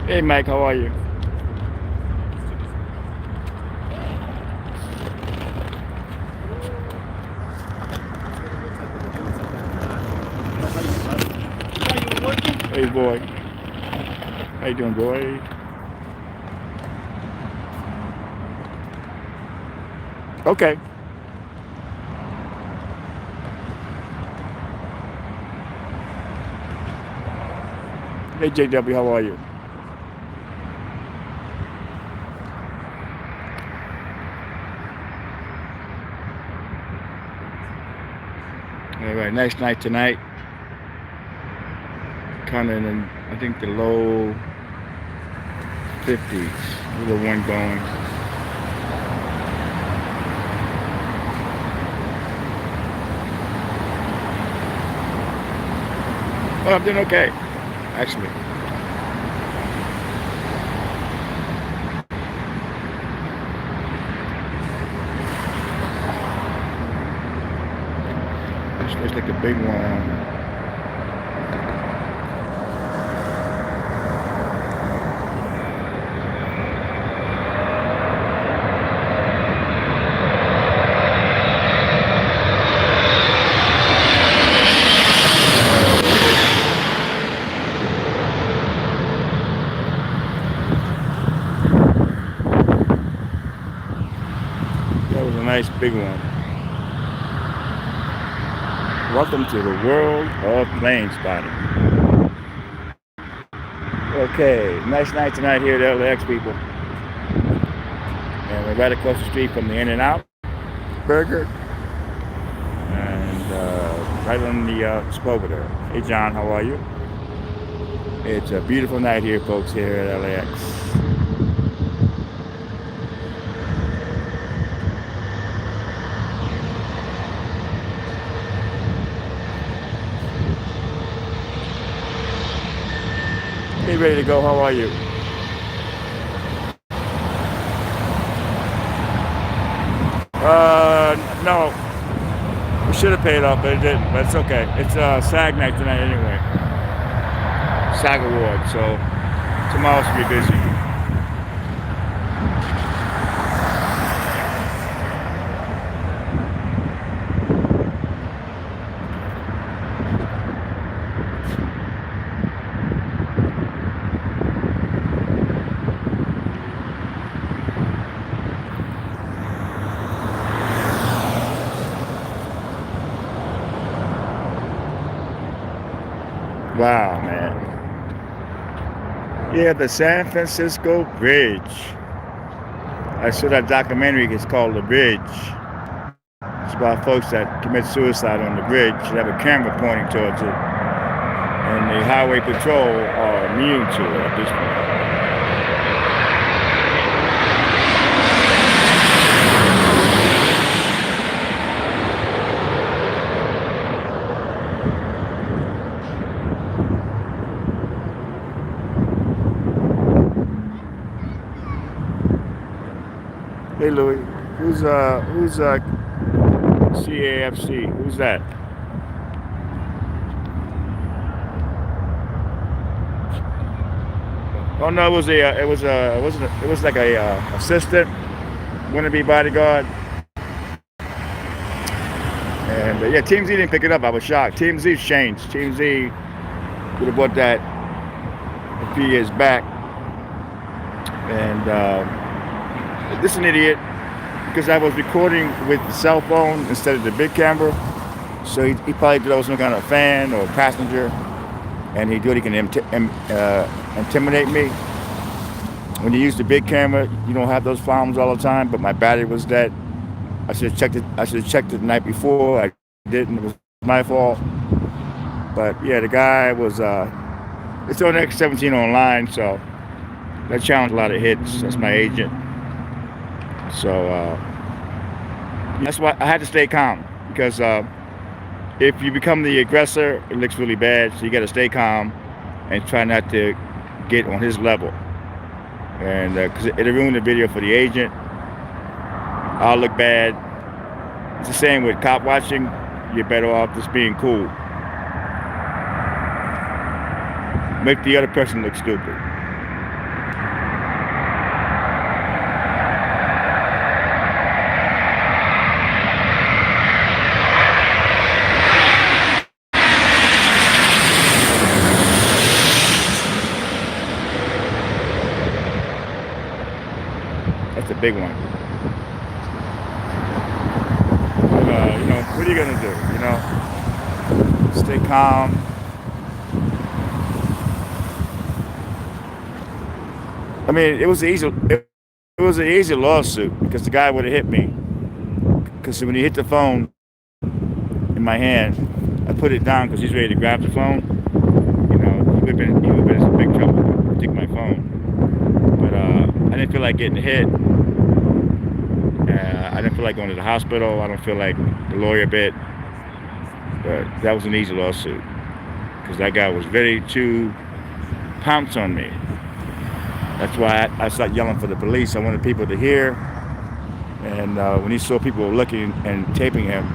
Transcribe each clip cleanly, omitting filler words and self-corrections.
Hey, Mike, how are you? Hey, boy. How you doing, boy? Okay. Hey, JW, how are you? All right, nice night tonight. Kind of in, I think, the low 50s. With the wind going. Oh, I'm doing okay, actually. It's like a big one. That was a nice big one. Welcome to the world of plane spotting. Okay, nice night tonight here at LAX, people. And we're right across the street from the In-N-Out Burger. And right on the over there. Hey, John, how are you? It's a beautiful night here, folks, here at LAX. Hey, ready to go? How are you? No. We should have paid off, but it didn't. But it's okay. It's SAG night tonight anyway. SAG award, so tomorrow should be busy. Wow, man. Yeah, the San Francisco Bridge. I saw that documentary. It's called The Bridge. It's about folks that commit suicide on the bridge. They have a camera pointing towards it. And the highway patrol are immune to it at this point. Hey, Louis. Who's CAFC? Who's that? Oh no, it was like a assistant, wannabe bodyguard, and yeah, Team Z didn't pick it up. I was shocked. Team Z's changed. Team Z would have bought that a few years back, and this is an idiot because I was recording with the cell phone instead of the big camera, so he probably thought I was some kind of fan or passenger, and he thought he can intimidate me. When you use the big camera, you don't have those problems all the time. But my battery was dead. I should have checked it. I should have checked it the night before. I didn't. It was my fault. But yeah, the guy was. It's on X17 online, so that challenged a lot of hits. That's my agent. So that's why I had to stay calm because if you become the aggressor, it looks really bad. So you got to stay calm and try not to get on his level. And because it'll ruin the video for the agent, I'll look bad. It's the same with cop watching. You're better off just being cool. Make the other person look stupid. big one. But, what are you gonna do? Stay calm. I mean, it was an easy lawsuit because the guy would have hit me. Because when he hit the phone in my hand, I put it down because he's ready to grab the phone. He would have been in some big trouble to take my phone. But I didn't feel like getting hit. I didn't feel like going to the hospital. I don't feel like the lawyer bit. But that was an easy lawsuit because that guy was ready to pounce on me. That's why I started yelling for the police. I wanted people to hear. And when he saw people looking and taping him,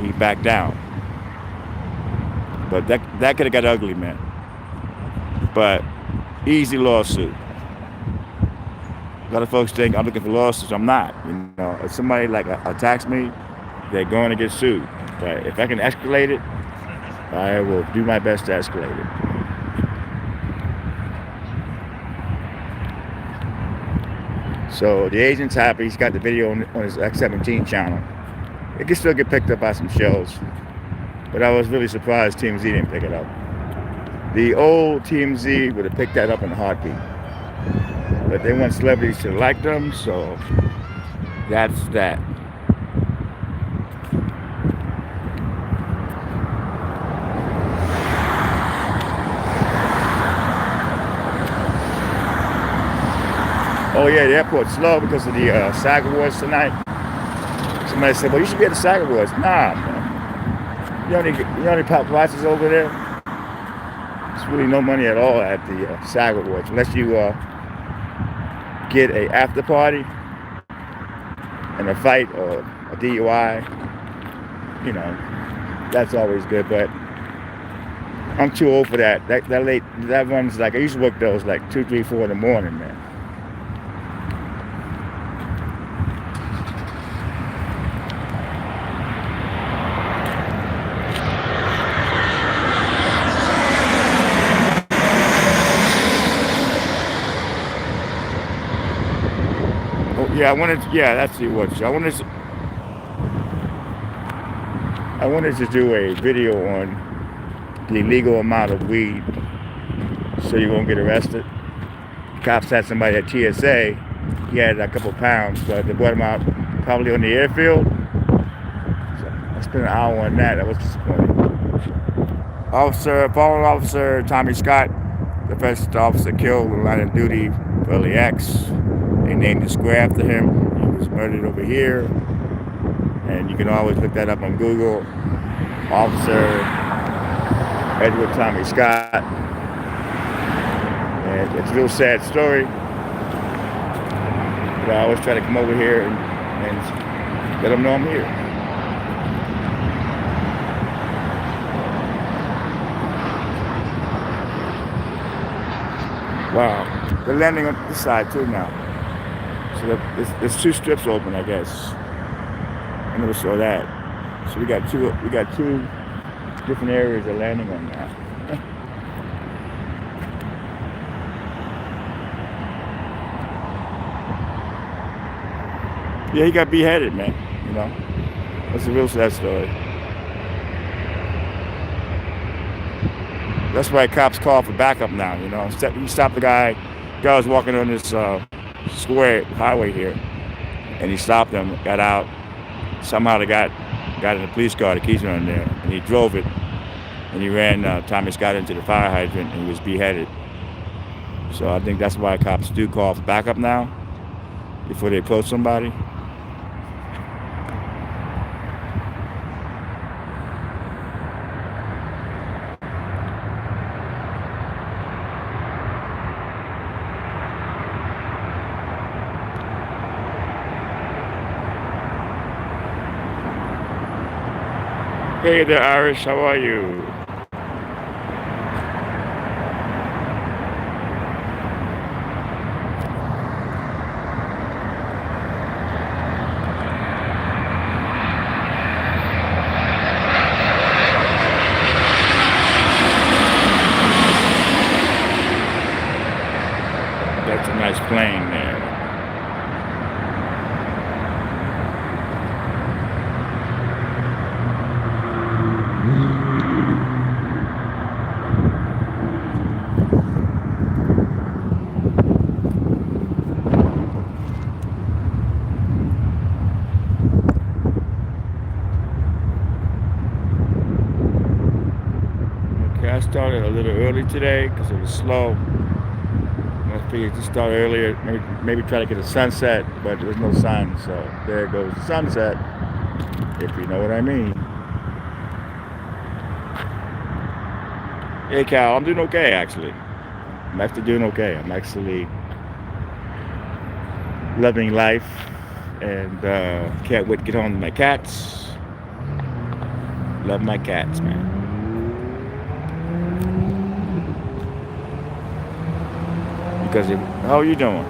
he backed down. But that could have got ugly, man. But easy lawsuit. A lot of folks think I'm looking for lawsuits. I'm not. If somebody attacks me, they're going to get sued. But if I can escalate it, I will do my best to escalate it. So the agent's happy. He's got the video on his X17 channel. It can still get picked up by some shows. But I was really surprised TMZ didn't pick it up. The old TMZ would have picked that up in a heartbeat. But they want celebrities to like them, so that's that. Oh yeah, the airport's slow because of the SAG Awards tonight. Somebody said, well, you should be at the SAG Awards. Nah, man. You know any paparazzis over there? There's really no money at all at the SAG Awards unless you get a after party and a fight or a DUI. That's always good, but I'm too old for that. That runs I used to work those 2, 3, 4 in the morning, man. Yeah, that's the award show. I wanted to do a video on the legal amount of weed so you won't get arrested. Cops had somebody at TSA. He had a couple pounds, but they brought him out probably on the airfield. So I spent an hour on that. That was disappointing. Following officer Tommy Scott, the first officer killed in line of duty for LAX. They named the square after him. He was murdered over here. And you can always look that up on Google. Officer Edward Tommy Scott. And it's a real sad story. But I always try to come over here and let them know I'm here. Wow. They're landing on this side too now. So there's 2 strips open, I guess. I never saw that. So we got two different areas they're landing on now. Yeah, he got beheaded, man. That's a real sad story. That's why cops call for backup now. He stopped the guy. The guy was walking on this square highway here, and he stopped him, got out. Somehow they got in the police car, the keys were in there, and he drove it, and he ran Tommy Scott into the fire hydrant, and he was beheaded. So I think that's why cops do call for backup now, before they approach somebody. Hey there, Irish, how are you? That's a nice plane there. started a little early today because it was slow. I figured to start earlier, maybe try to get a sunset, but there was no sun, so there goes the sunset, if you know what I mean. Hey Cal, I'm doing okay actually. I'm actually doing okay. I'm actually loving life and can't wait to get home to my cats. Love my cats, man. Because how are you doing?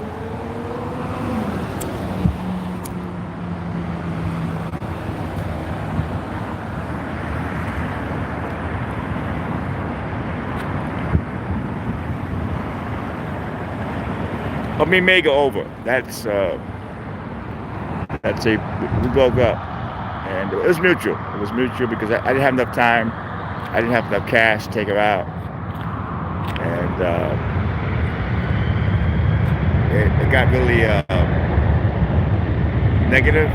I mean, may go over. That's a we broke up, and it was mutual. It was mutual because I didn't have enough time. I didn't have enough cash to take her out, and it got really negative.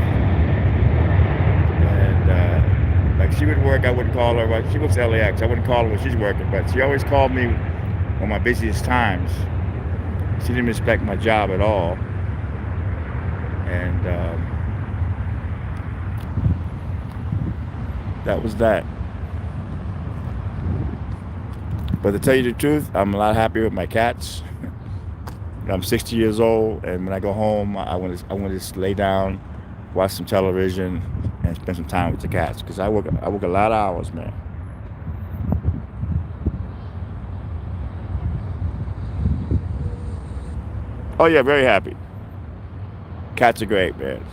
And like she would work, I wouldn't call her. Well, she works at LAX. I wouldn't call her when she's working, but she always called me on my busiest times. She didn't respect my job at all, and that was that. But to tell you the truth, I'm a lot happier with my cats. I'm 60 years old, and when I go home, I want to just lay down, watch some television, and spend some time with the cats because I work a lot of hours, man. Oh yeah, very happy. Cats are great, man.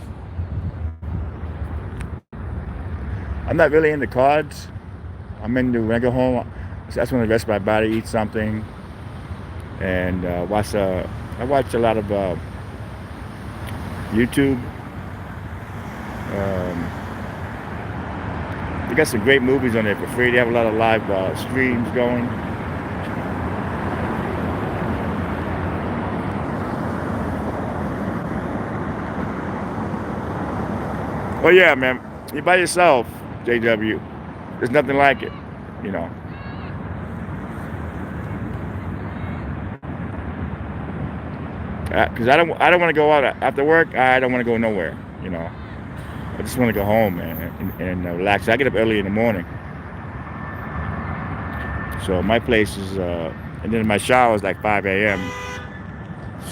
I'm not really into cards. I'm into when I go home. That's when I rest my body, eat something, and watch. I watch a lot of YouTube. They got some great movies on there for free. They have a lot of live streams going. Oh yeah, man. You're by yourself, JW. There's nothing like it, you know. Because I don't want to go out after work. I don't want to go nowhere, you know. I just want to go home, man, and relax. I get up early in the morning, so my place is, and then my shower is like 5 a.m.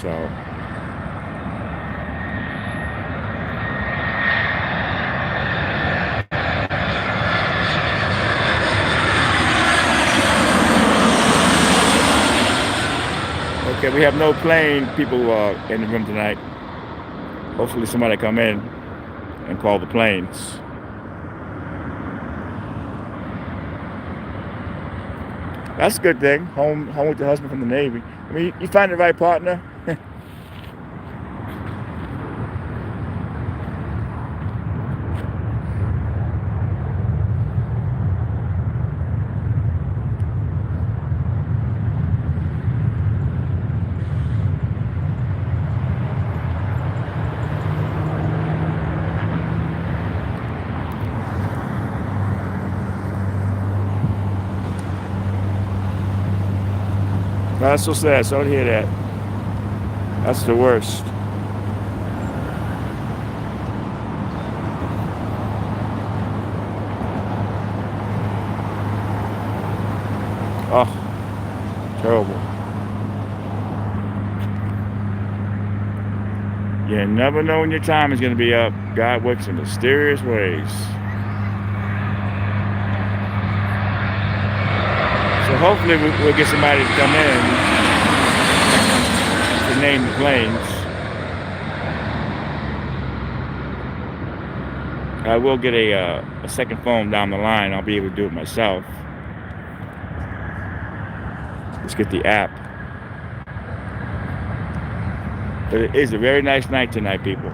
So okay, we have no plane people in the room tonight. Hopefully somebody come in and call the planes. That's a good thing. Home with your husband from the Navy. I mean, you find the right partner. That's so sad. So to hear that. That's the worst. Oh, terrible. You never know when your time is going to be up. God works in mysterious ways. So hopefully we'll get somebody to come in to name the planes. I will get a second phone down the line. I'll be able to do it myself. Let's get the app. But it is a very nice night tonight, people.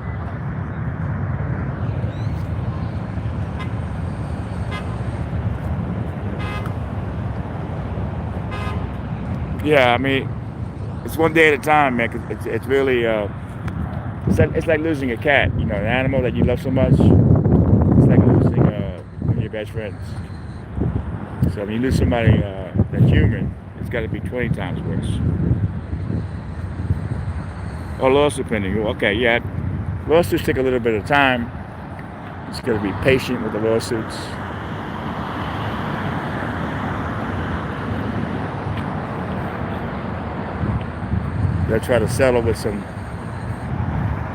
Yeah, I mean, it's one day at a time, man. 'Cause it's really it's like losing a cat. You know, an animal that you love so much. It's like losing one of your best friends. So when you lose somebody that's human, it's got to be 20 times worse. Or lawsuit pending. Okay, yeah. Lawsuits take a little bit of time. It's got to be patient with the lawsuits. They'll try to settle with some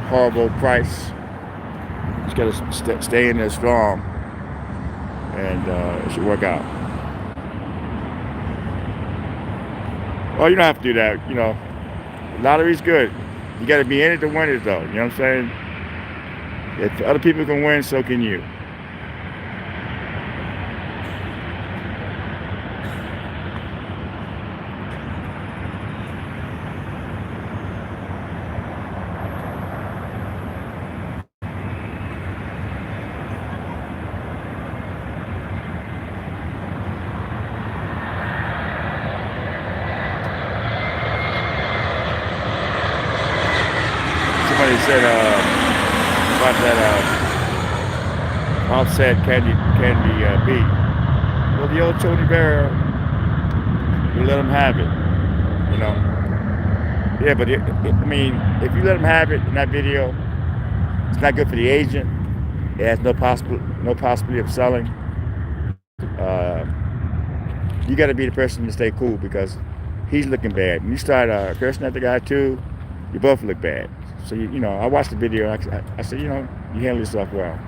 horrible price. Just got to stay in there strong, and it should work out. Well, you don't have to do that. You know, lottery's good. You got to be in it to win it, though. You know what I'm saying? If other people can win, so can you. Somebody said about that offset candy beat. Well, the old Tony VERA, we let him have it, you know. Yeah, but I mean, if you let him have it in that video, it's not good for the agent. It has no possibility of selling. You got to be the person to stay cool because he's looking bad. When you start cursing at the guy too, you both look bad. So you know, I watched the video. I said, you know, you handle yourself well.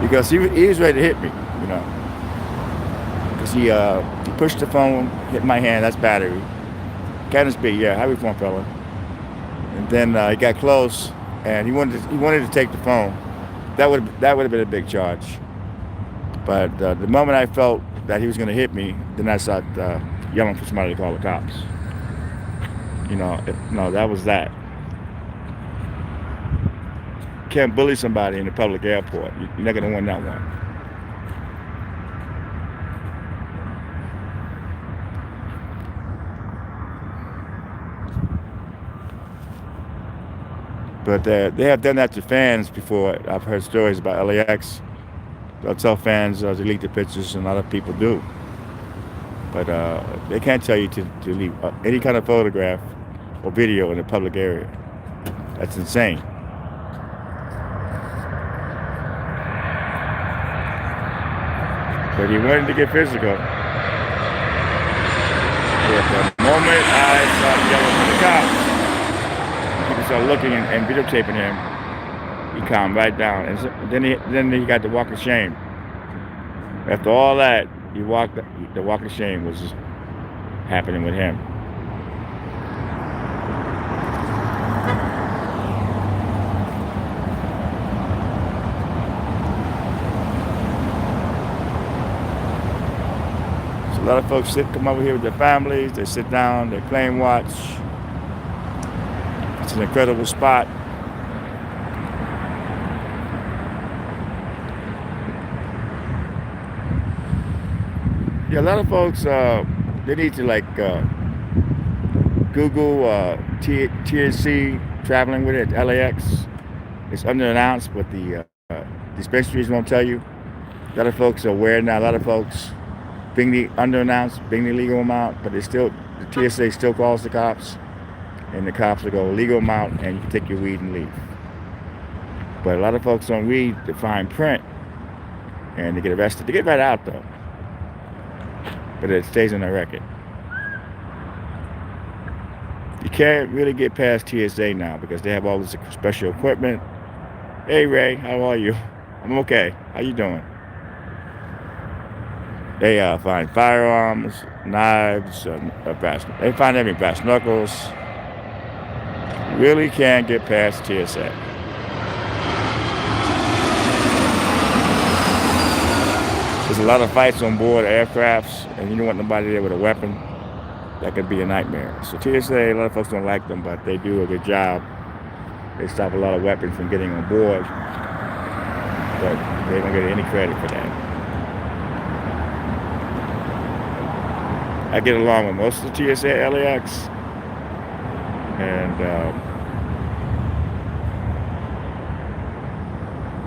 Because he was ready to hit me, you know. Because he pushed the phone, hit my hand. That's battery. Cannon speed, yeah, highway phone fella. And then he got close, and he wanted to take the phone. That would have been a big charge. But the moment I felt that he was going to hit me, then I started yelling for somebody to call the cops. You know, no, that was that. Can't bully somebody in a public airport. You're not going to win that one. But they have done that to fans before. I've heard stories about LAX. They'll tell fans to delete the pictures, and a lot of people do. But they can't tell you to leave any kind of photograph or video in a public area. That's insane. But he wanted to get physical. But the moment I started yelling for the cops, people started looking and videotaping him. He calmed right down, and so, then he got the walk of shame. After all that, the walk of shame was happening with him. So a lot of folks come over here with their families. They sit down, they plane watch. It's an incredible spot. Yeah, a lot of folks, they need to like Google THC traveling with it at LAX. It's underannounced, but the dispensaries won't tell you. A lot of folks are aware now. A lot of folks bring the underannounced, bring the legal amount, but the TSA still calls the cops, and the cops will go legal amount, and you can take your weed and leave. But a lot of folks don't read the fine print, and they get arrested. They get right out though. But it stays on the record. You can't really get past TSA now because they have all this special equipment. Hey Ray, how are you? I'm okay. How you doing? They find firearms, knives, they find everything, brass knuckles. You really can't get past TSA. There's a lot of fights on board aircrafts, and you don't want nobody there with a weapon. That could be a nightmare. So TSA, a lot of folks don't like them, but they do a good job. They stop a lot of weapons from getting on board, but they don't get any credit for that. I get along with most of the TSA at LAX, and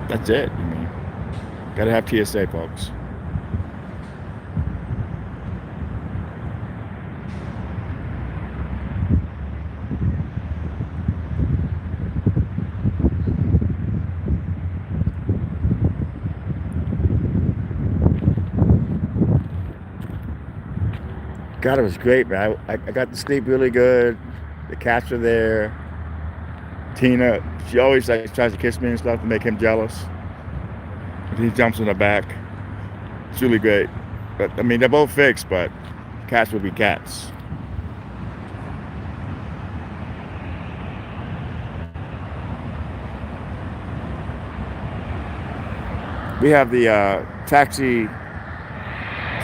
That's it. I mean, gotta have TSA, folks. God, it was great, man. I got to sleep really good. The cats were there. Tina, she always like tries to kiss me and stuff to make him jealous. And he jumps on her back. It's really great. But I mean, they're both fixed, but cats will be cats. We have the taxi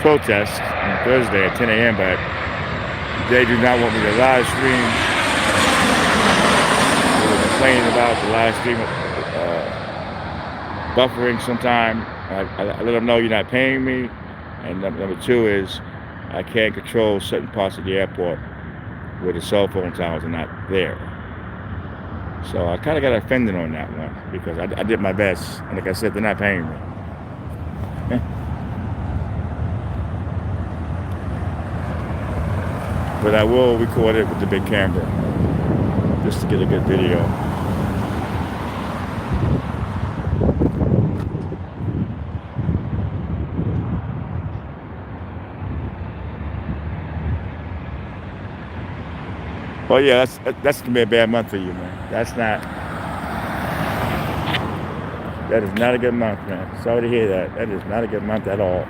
protest on Thursday at 10 a.m., but they do not want me to live stream. They were complaining about the live stream buffering sometime. I let them know you're not paying me. And number two is I can't control certain parts of the airport where the cell phone towers are not there. So I kind of got offended on that one because I did my best. And like I said, they're not paying me. But I will record it with the big camera just to get a good video. Oh yeah, that's gonna be a bad month for you, man. That is not a good month, man. Sorry to hear that. That is not a good month at all.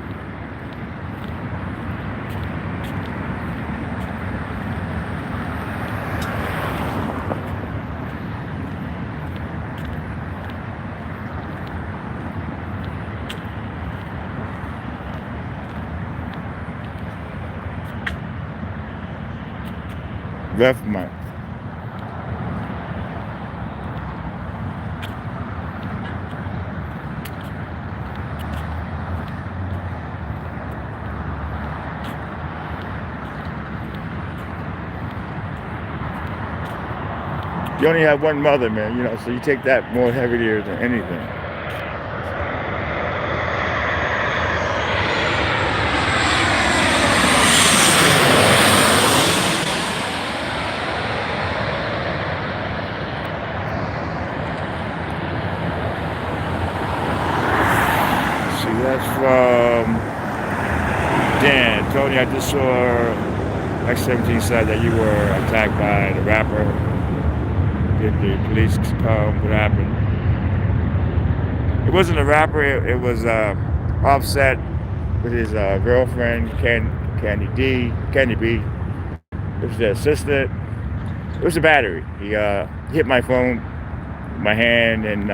Rough month. You only have one mother, man, so you take that more heavier than anything. See, that's from Dan. Tony, I just saw X-17 said that you were attacked by the rapper. Did the police come? What happened? It wasn't a rapper. It was Offset with his girlfriend, Candy B. It was the assistant. It was a battery. He hit my phone, my hand, and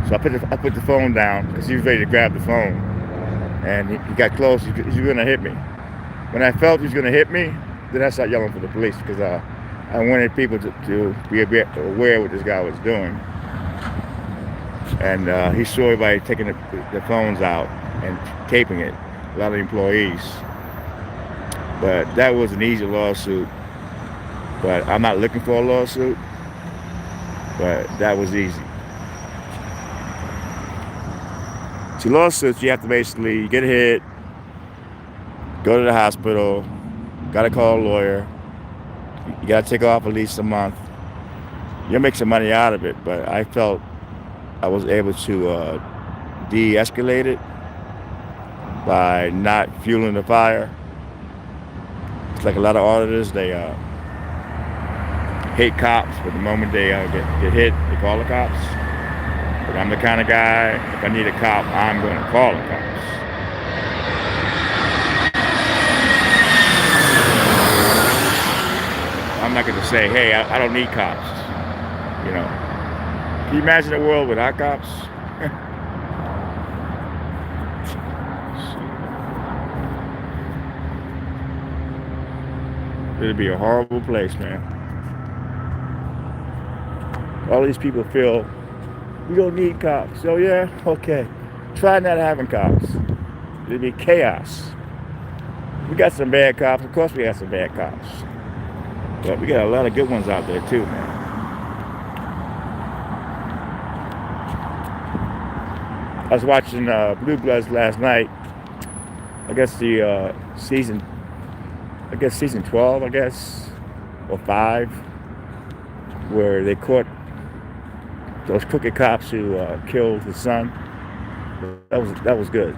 so I put the phone down because he was ready to grab the phone, and he got close. He was gonna hit me. When I felt he was gonna hit me, then I started yelling for the police because I wanted people to be aware of what this guy was doing. And he saw everybody taking the phones out and taping it, a lot of employees. But that was an easy lawsuit. But I'm not looking for a lawsuit. But that was easy. See, lawsuits, you have to basically get hit, go to the hospital, got to call a lawyer. You got to take off at least a month. You'll make some money out of it, but I felt I was able to de-escalate it by not fueling the fire. It's like a lot of auditors, they hate cops, but the moment they get hit, they call the cops. But I'm the kind of guy, if I need a cop, I'm going to call the cops. I'm not going to say, hey, I don't need cops. Can you imagine a world without cops? It'd be a horrible place, man. All these people feel we don't need cops. Oh yeah? Okay. Try not having cops. It'd be chaos. We got some bad cops. Of course we got some bad cops. But we got a lot of good ones out there too, man. I was watching Blue Bloods last night. I guess the season 12, I guess, or 5, where they caught those crooked cops who killed his son. That was good.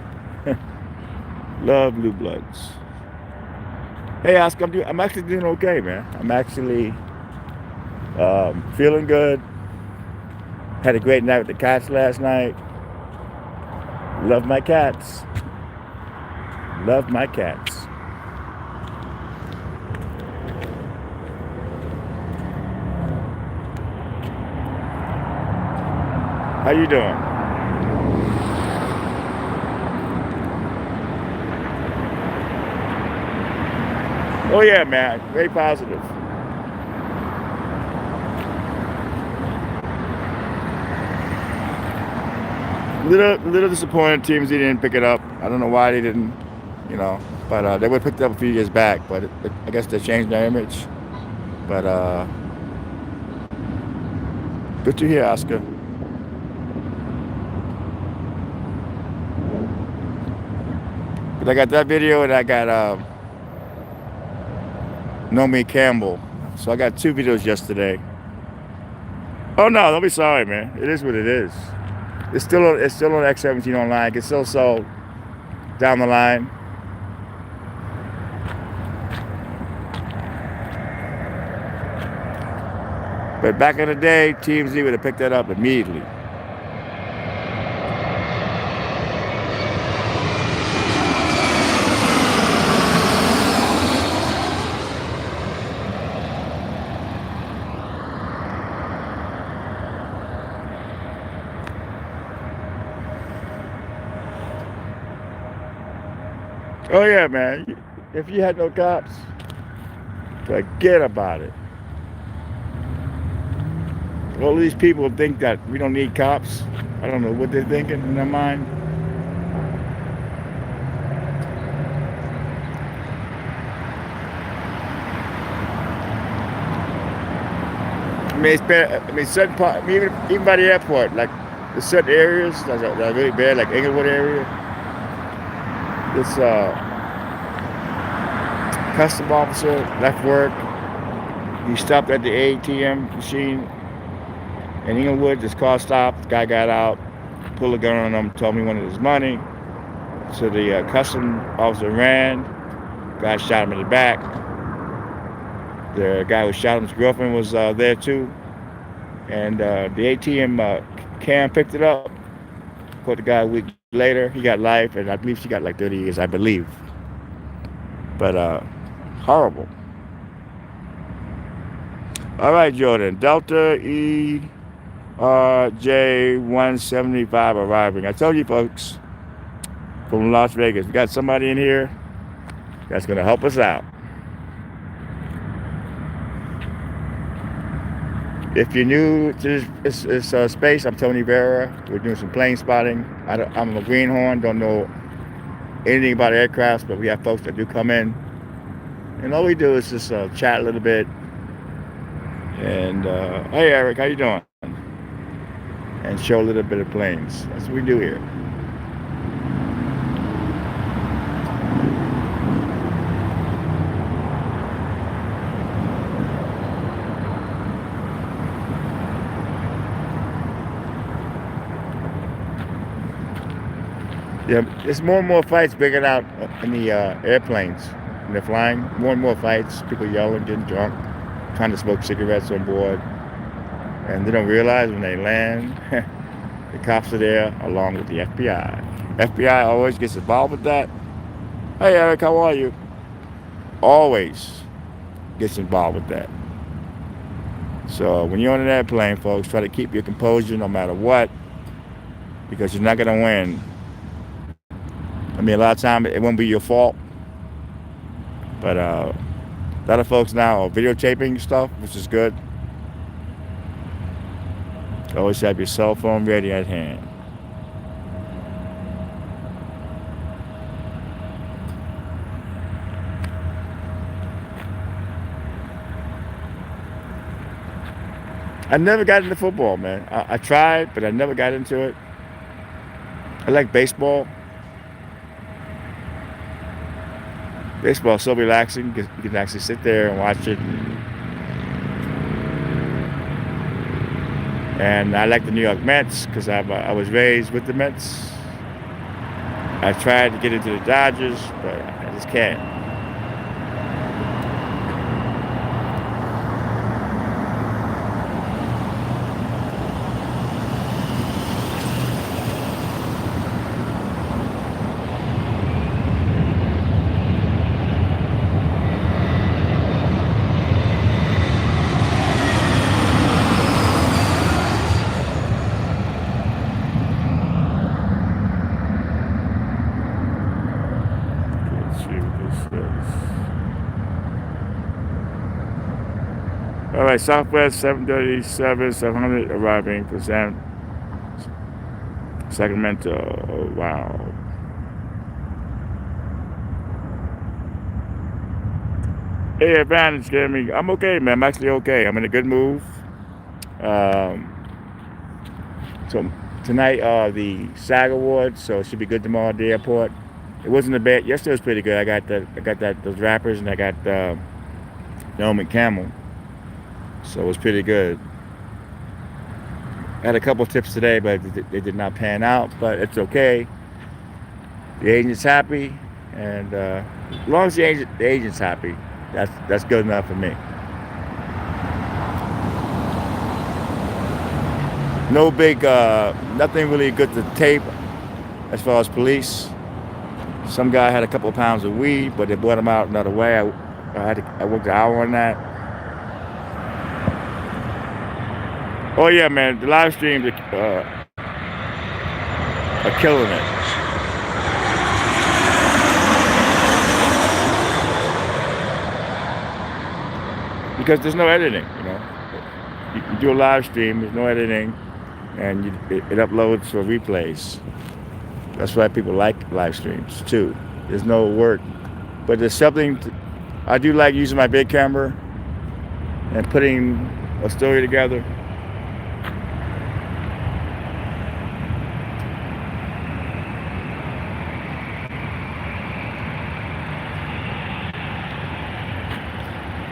Love Blue Bloods. Hey, Oscar, I'm actually doing okay, man. I'm actually feeling good. Had a great night with the cats last night. Love my cats. Love my cats. How you doing? Oh yeah, man. Very positive. Little disappointed teams they didn't pick it up. I don't know why they didn't, but they would have picked it up a few years back. But I guess they changed their image. But good to hear, Oscar. But I got that video and I got Naomi Campbell. So I got 2 videos yesterday. Oh no, don't be sorry, man. It is what it is. It's still on X17 online. It gets still sold down the line. But back in the day, TMZ would have picked that up immediately. Oh yeah, man. If you had no cops, forget about it. All these people think that we don't need cops. I don't know what they're thinking in their mind. Certain part, even by the airport, like the certain areas that are really bad, like Inglewood area. This custom officer left work. He stopped at the ATM machine in Inglewood. This car stopped. The guy got out, pulled a gun on him, told me he wanted his money. So the custom officer ran. Guy shot him in the back. The guy who shot him's girlfriend was there too. And the ATM cam picked it up. Caught the guy a week later. He got life, and I believe she got like 30 years, I believe. But horrible. All right, Jordan. Delta ERJ175 arriving. I told you, folks, from Las Vegas, we got somebody in here that's going to help us out. If you're new to this space, I'm Tony VERA. We're doing some plane spotting. I'm a greenhorn, don't know anything about aircrafts, but we have folks that do come in. And all we do is just chat a little bit. And, hey, Eric, how you doing? And show a little bit of planes. That's what we do here. Yeah, there's more and more fights breaking out in the airplanes. When they're flying, more and more fights, people yelling, getting drunk, trying to smoke cigarettes on board. And they don't realize when they land, the cops are there along with the FBI. FBI always gets involved with that. Hey, Eric, how are you? Always gets involved with that. So when you're on an airplane, folks, try to keep your composure no matter what, because you're not going to win. I mean, a lot of times it won't be your fault, but a lot of folks now are videotaping stuff, which is good. Always have your cell phone ready at hand. I never got into football, man. I tried, but I never got into it. I like baseball. Baseball is so relaxing because you can actually sit there and watch it. And I like the New York Mets because I was raised with the Mets. I tried to get into the Dodgers, but I just can't. Let's see what this says. All right, Southwest 737, 700 arriving for Sacramento. Oh, wow. Hey, Advantage, Jeremy. I'm okay, man. I'm actually okay. I'm in a good move. Um, so tonight, the SAG Awards, so it should be good tomorrow at the airport. It wasn't a bad. Yesterday was pretty good. I got those rappers, and I got Naomi Campbell, so it was pretty good. I had a couple tips today, but they did not pan out. But it's okay. The agent's happy, and as long as the agent's happy, that's good enough for me. No big, nothing really good to tape as far as police. Some guy had a couple of pounds of weed, but they brought him out another way. I worked an hour on that. Oh yeah, man, the live streams are killing it. Because there's no editing, you know. You do a live stream, there's no editing, and it uploads for replays. That's why people like live streams too. There's no work, but there's something. I do like using my big camera and putting a story together.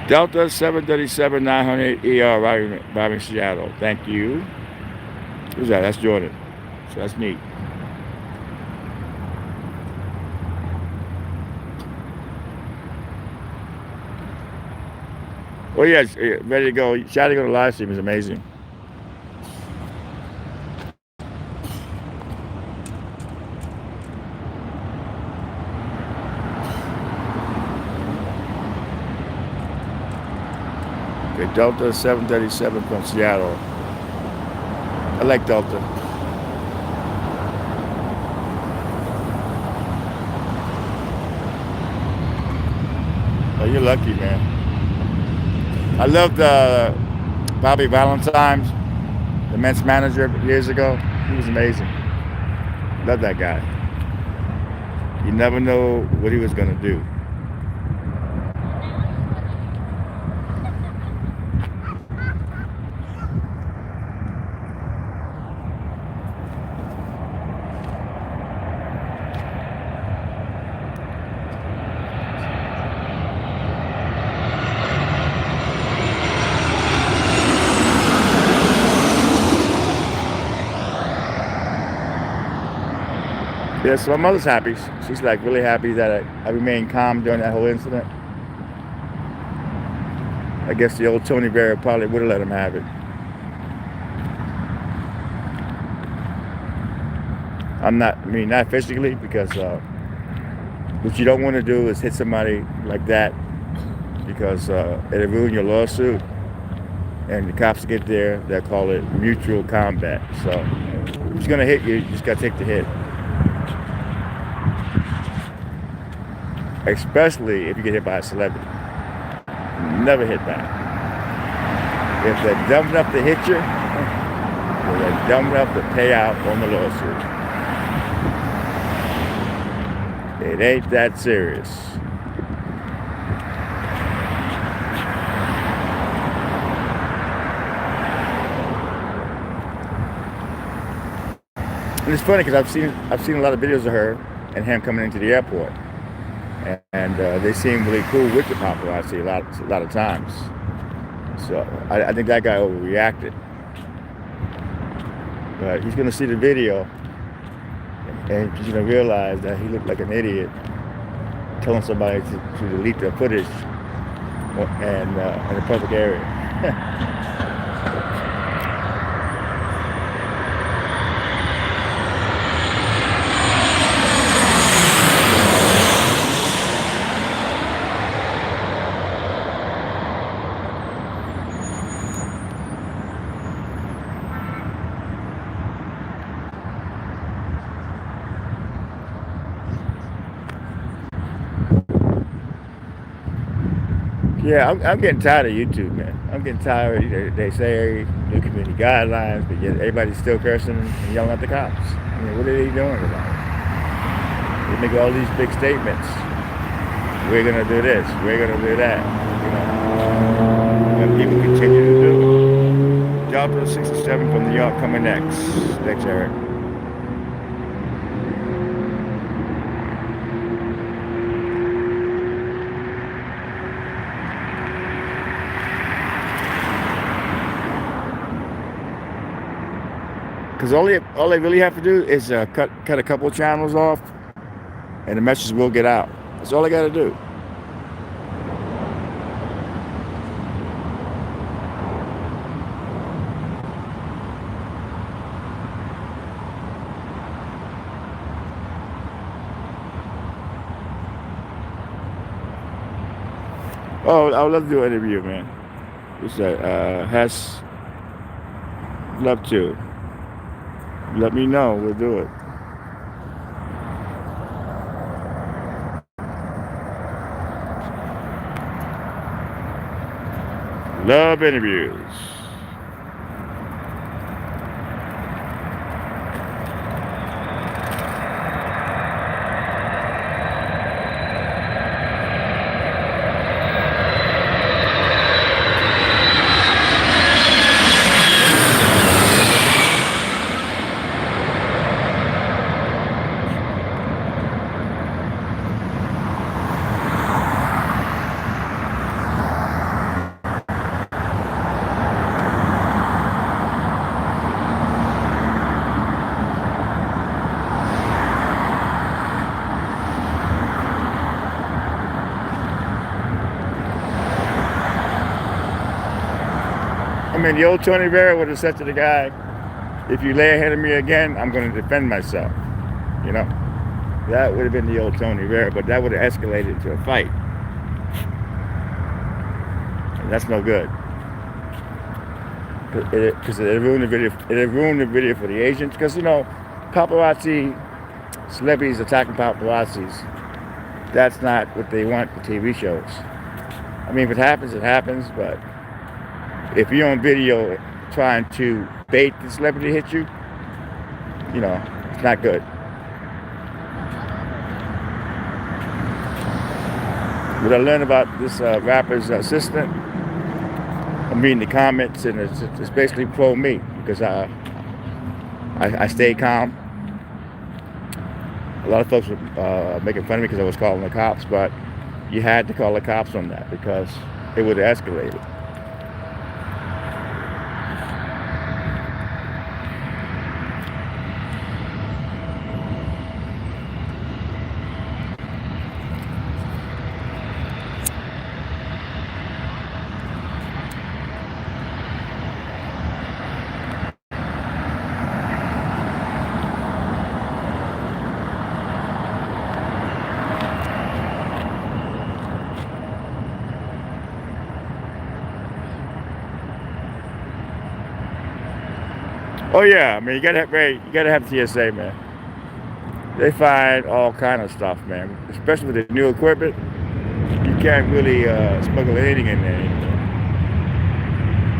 Delta 737 900 ER arriving Seattle. Thank you. Who's that? That's Jordan. So that's neat. Oh yeah, ready to go. Try to go to live stream is amazing. Okay, Delta 737 from Seattle. I like Delta. Oh, you're lucky, man. I loved Bobby Valentine, the Mets manager years ago. He was amazing. Love that guy. You never know what he was going to do. Yeah, so my mother's happy. She's like really happy that I remained calm during that whole incident. I guess the old Tony VERA probably would have let him have it. Not physically, because what you don't want to do is hit somebody like that, because it'll ruin your lawsuit. And the cops get there, they'll call it mutual combat. So if it's going to hit you, you just got to take the hit. Especially if you get hit by a celebrity. Never hit back. If they're dumb enough to hit you, they're dumb enough to pay out on the lawsuit. It ain't that serious. And it's funny because I've seen a lot of videos of her and him coming into the airport, and they seem really cool with the paparazzi a lot of times. So I think that guy overreacted, but he's gonna see the video and he's gonna realize that he looked like an idiot telling somebody to delete the footage and in a public area. Yeah, I'm getting tired of YouTube, man. I'm getting tired. They say new community guidelines, but yet everybody's still cursing and yelling at the cops. I mean, what are they doing about it? They make all these big statements. We're gonna do this. We're gonna do that. And people continue to do it. Delta 67 from New York coming next. Thanks, Eric. Because all they really have to do is cut a couple of channels off, and the message will get out. That's all they got to do. Oh, I would love to do an interview, man. Just has love to. Let me know. We'll do it. Love interviews. I mean, the old Tony Vera would have said to the guy, if you lay ahead of me again, I'm going to defend myself. You know? That would have been the old Tony Vera, but that would have escalated into a fight. And that's no good. Because it ruined the video. It ruined the video for the agents. Because, you know, paparazzi, celebrities attacking paparazzis, that's not what they want for TV shows. I mean, if it happens, it happens, but if you're on video trying to bait the celebrity to hit you, you know, it's not good. What I learned about this rapper's assistant, I'm reading the comments, and it's basically pro me because I stayed calm. A lot of folks were making fun of me because I was calling the cops, but you had to call the cops on that because it would have escalated. Oh yeah, I mean you gotta have TSA, man. They find all kind of stuff, man. Especially with the new equipment, you can't really smuggle anything in there anymore.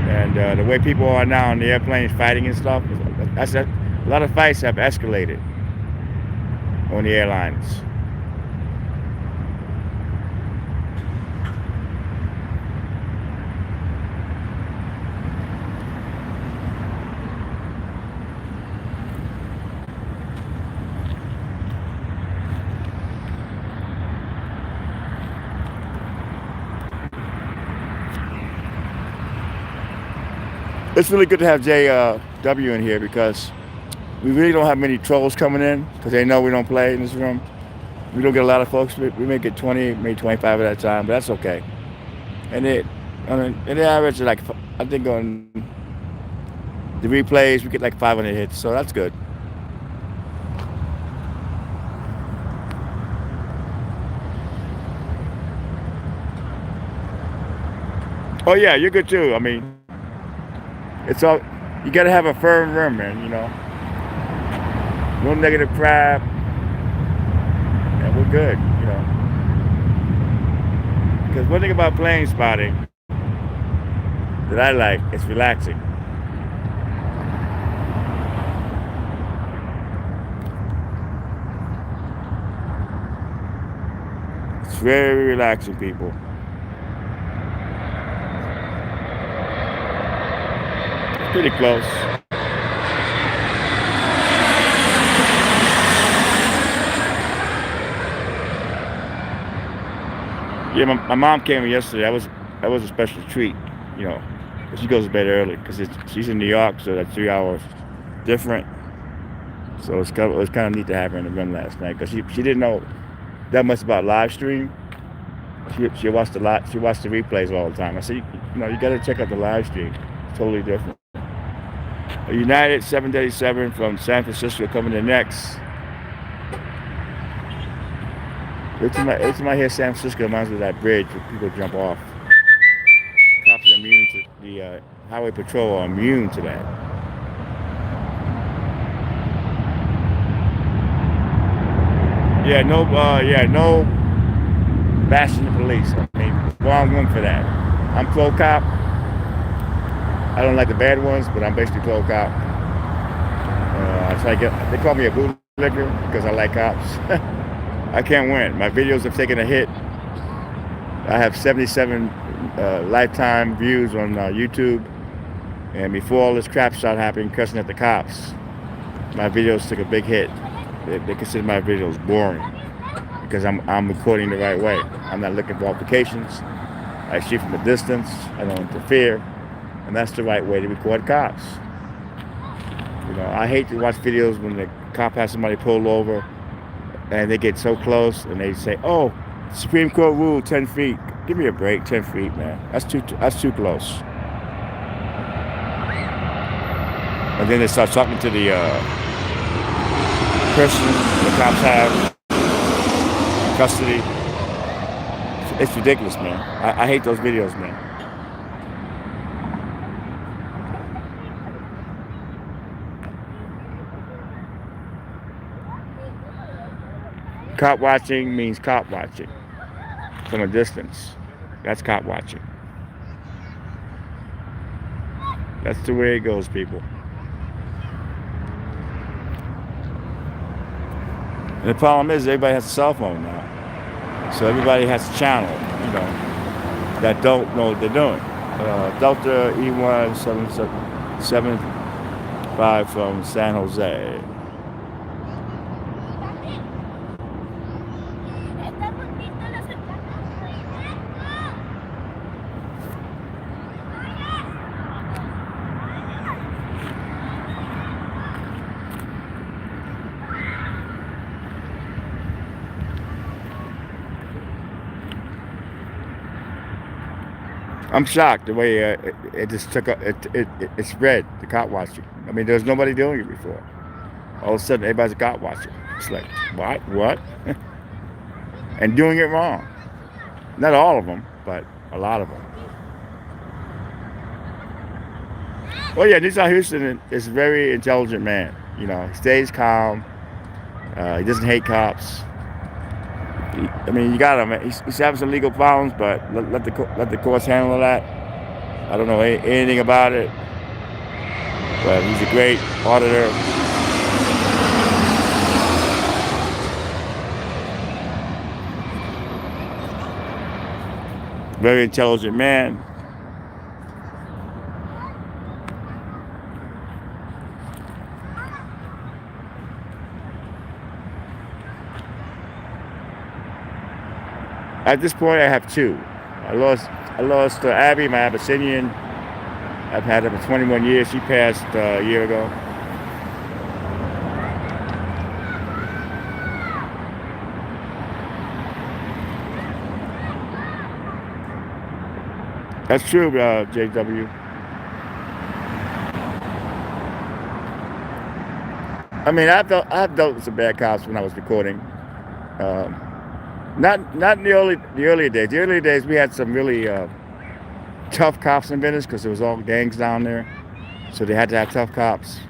And the way people are now on the airplanes fighting and stuff, a lot of fights have escalated on the airlines. It's really good to have JW in here because we really don't have many trolls coming in because they know we don't play in this room. We don't get a lot of folks. We may get 20, maybe 25 at a time, but that's okay. And in the average, like I think on the replays, we get like 500 hits, so that's good. Oh yeah, you're good too. I mean, it's all you got to have a firm room, man. You know, no negative crap, and we're good. You know, because one thing about plane spotting that I like is relaxing. It's very relaxing, people. Pretty close. Yeah, my mom came yesterday. That was a special treat, you know. She goes to bed early because she's in New York, so that's 3 hours different. So it was kind of neat to have her in the room last night because she didn't know that much about live stream. She watched she watched the replays all the time. I said, you got to check out the live stream. It's totally different. A United 737 from San Francisco coming in next. Every time I hear San Francisco, it reminds me of that bridge where people jump off. Cops are immune to the highway patrol are immune to that. No bashing the police. I mean, wrong one for that. I'm pro cop. I don't like the bad ones, but I'm basically pro cop. They call me a bootlegger because I like cops. I can't win. My videos have taken a hit. I have 77 lifetime views on YouTube. And before all this crap started happening, cussing at the cops, my videos took a big hit. They consider my videos boring because I'm recording the right way. I'm not looking for altercations. I shoot from a distance. I don't interfere. And that's the right way to record cops. You know, I hate to watch videos when the cop has somebody pulled over and they get so close and they say, "Oh, Supreme Court rule 10 feet." Give me a break, 10 feet, man. That's too close. And then they start talking to the person the cops have in custody. It's ridiculous, man. I hate those videos, man. Cop watching means cop watching from a distance. That's cop watching. That's the way it goes, people. And the problem is everybody has a cell phone now. So everybody has a channel, that don't know what they're doing. Delta E1775 from San Jose. I'm shocked the way it just took it spread, the cop watching. I mean, there's nobody doing it before. All of a sudden, everybody's a cop watching. It's like, what? And doing it wrong. Not all of them, but a lot of them. Well, yeah, Nissan Houston is a very intelligent man. He stays calm. He doesn't hate cops. You got him. He's having some legal problems, but let the courts handle that. I don't know anything about it, but he's a great auditor. Very intelligent man. At this point, I have two. I lost Abby, my Abyssinian, I've had her for 21 years. She passed a year ago. That's true, JW. I mean, I've dealt with some bad cops when I was recording. Um, not in the earlier days. The earlier days we had some really tough cops in Venice because there was all gangs down there, so they had to have tough cops.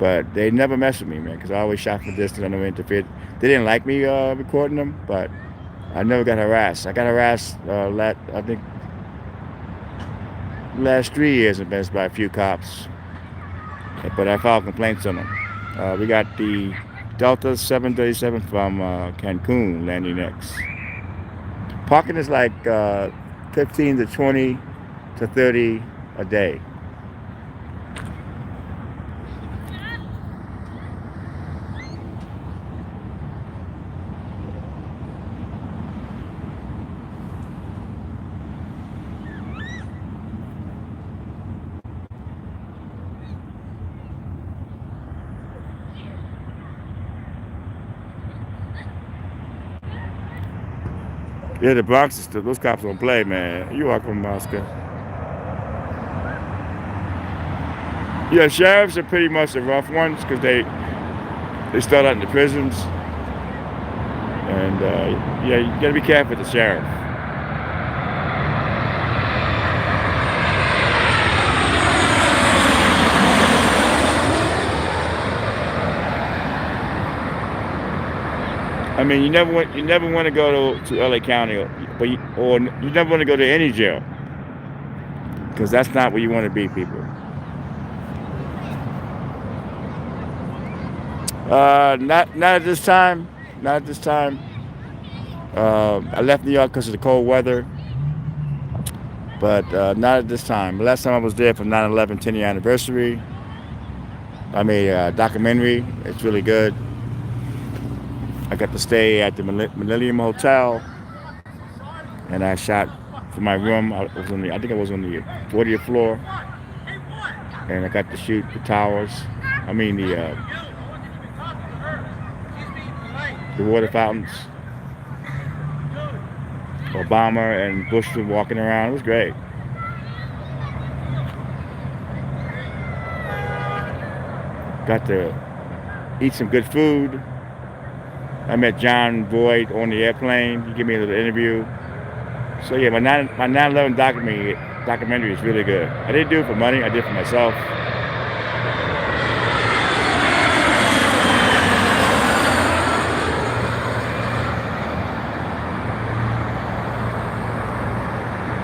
But they never messed with me, man, because I always shot from distance. I never interfered. They didn't like me recording them, but I never got harassed. I got harassed I think last 3 years in Venice by a few cops, but I filed complaints on them. We got the Delta 737 from Cancun landing next. Parking is like 15 to 20 to 30 a day. Yeah, the Bronx is those cops don't play, man. You welcome, Oscar. Yeah, sheriffs are pretty much the rough ones because they start out in the prisons, and yeah, you gotta be careful with the sheriff. I mean, you never want to go to LA County, or you never want to go to any jail, because that's not where you want to be, people. Not at this time. Not at this time. I left New York because of the cold weather, but not at this time. The last time I was there for 9/11 10-year anniversary. I made a documentary. It's really good. I got to stay at the Millennium Hotel, and I shot from my room. I think I was on the 40th floor, and I got to shoot the towers. I mean the water fountains. Obama and Bush were walking around. It was great. Got to eat some good food. I met John Boyd on the airplane. He gave me a little interview. So yeah, my 9/11 documentary is really good. I didn't do it for money. I did it for myself.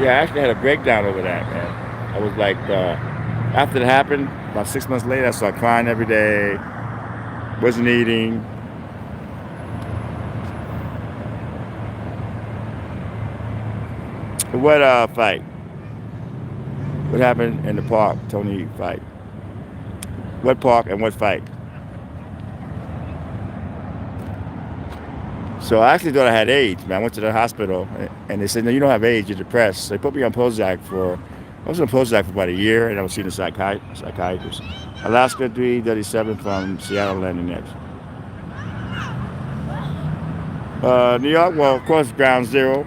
Yeah, I actually had a breakdown over that, man. I was like, after it happened, about 6 months later, I started crying every day. Wasn't eating. What fight? What happened in the park? Tony fight. What park and what fight? So I actually thought I had AIDS, man. I went to the hospital and they said, no, you don't have AIDS, you're depressed. So they put me on Prozac I was on Prozac for about a year, and I was seeing a psychiatrist. Alaska 337 from Seattle landing next. New York, well, of course, Ground Zero,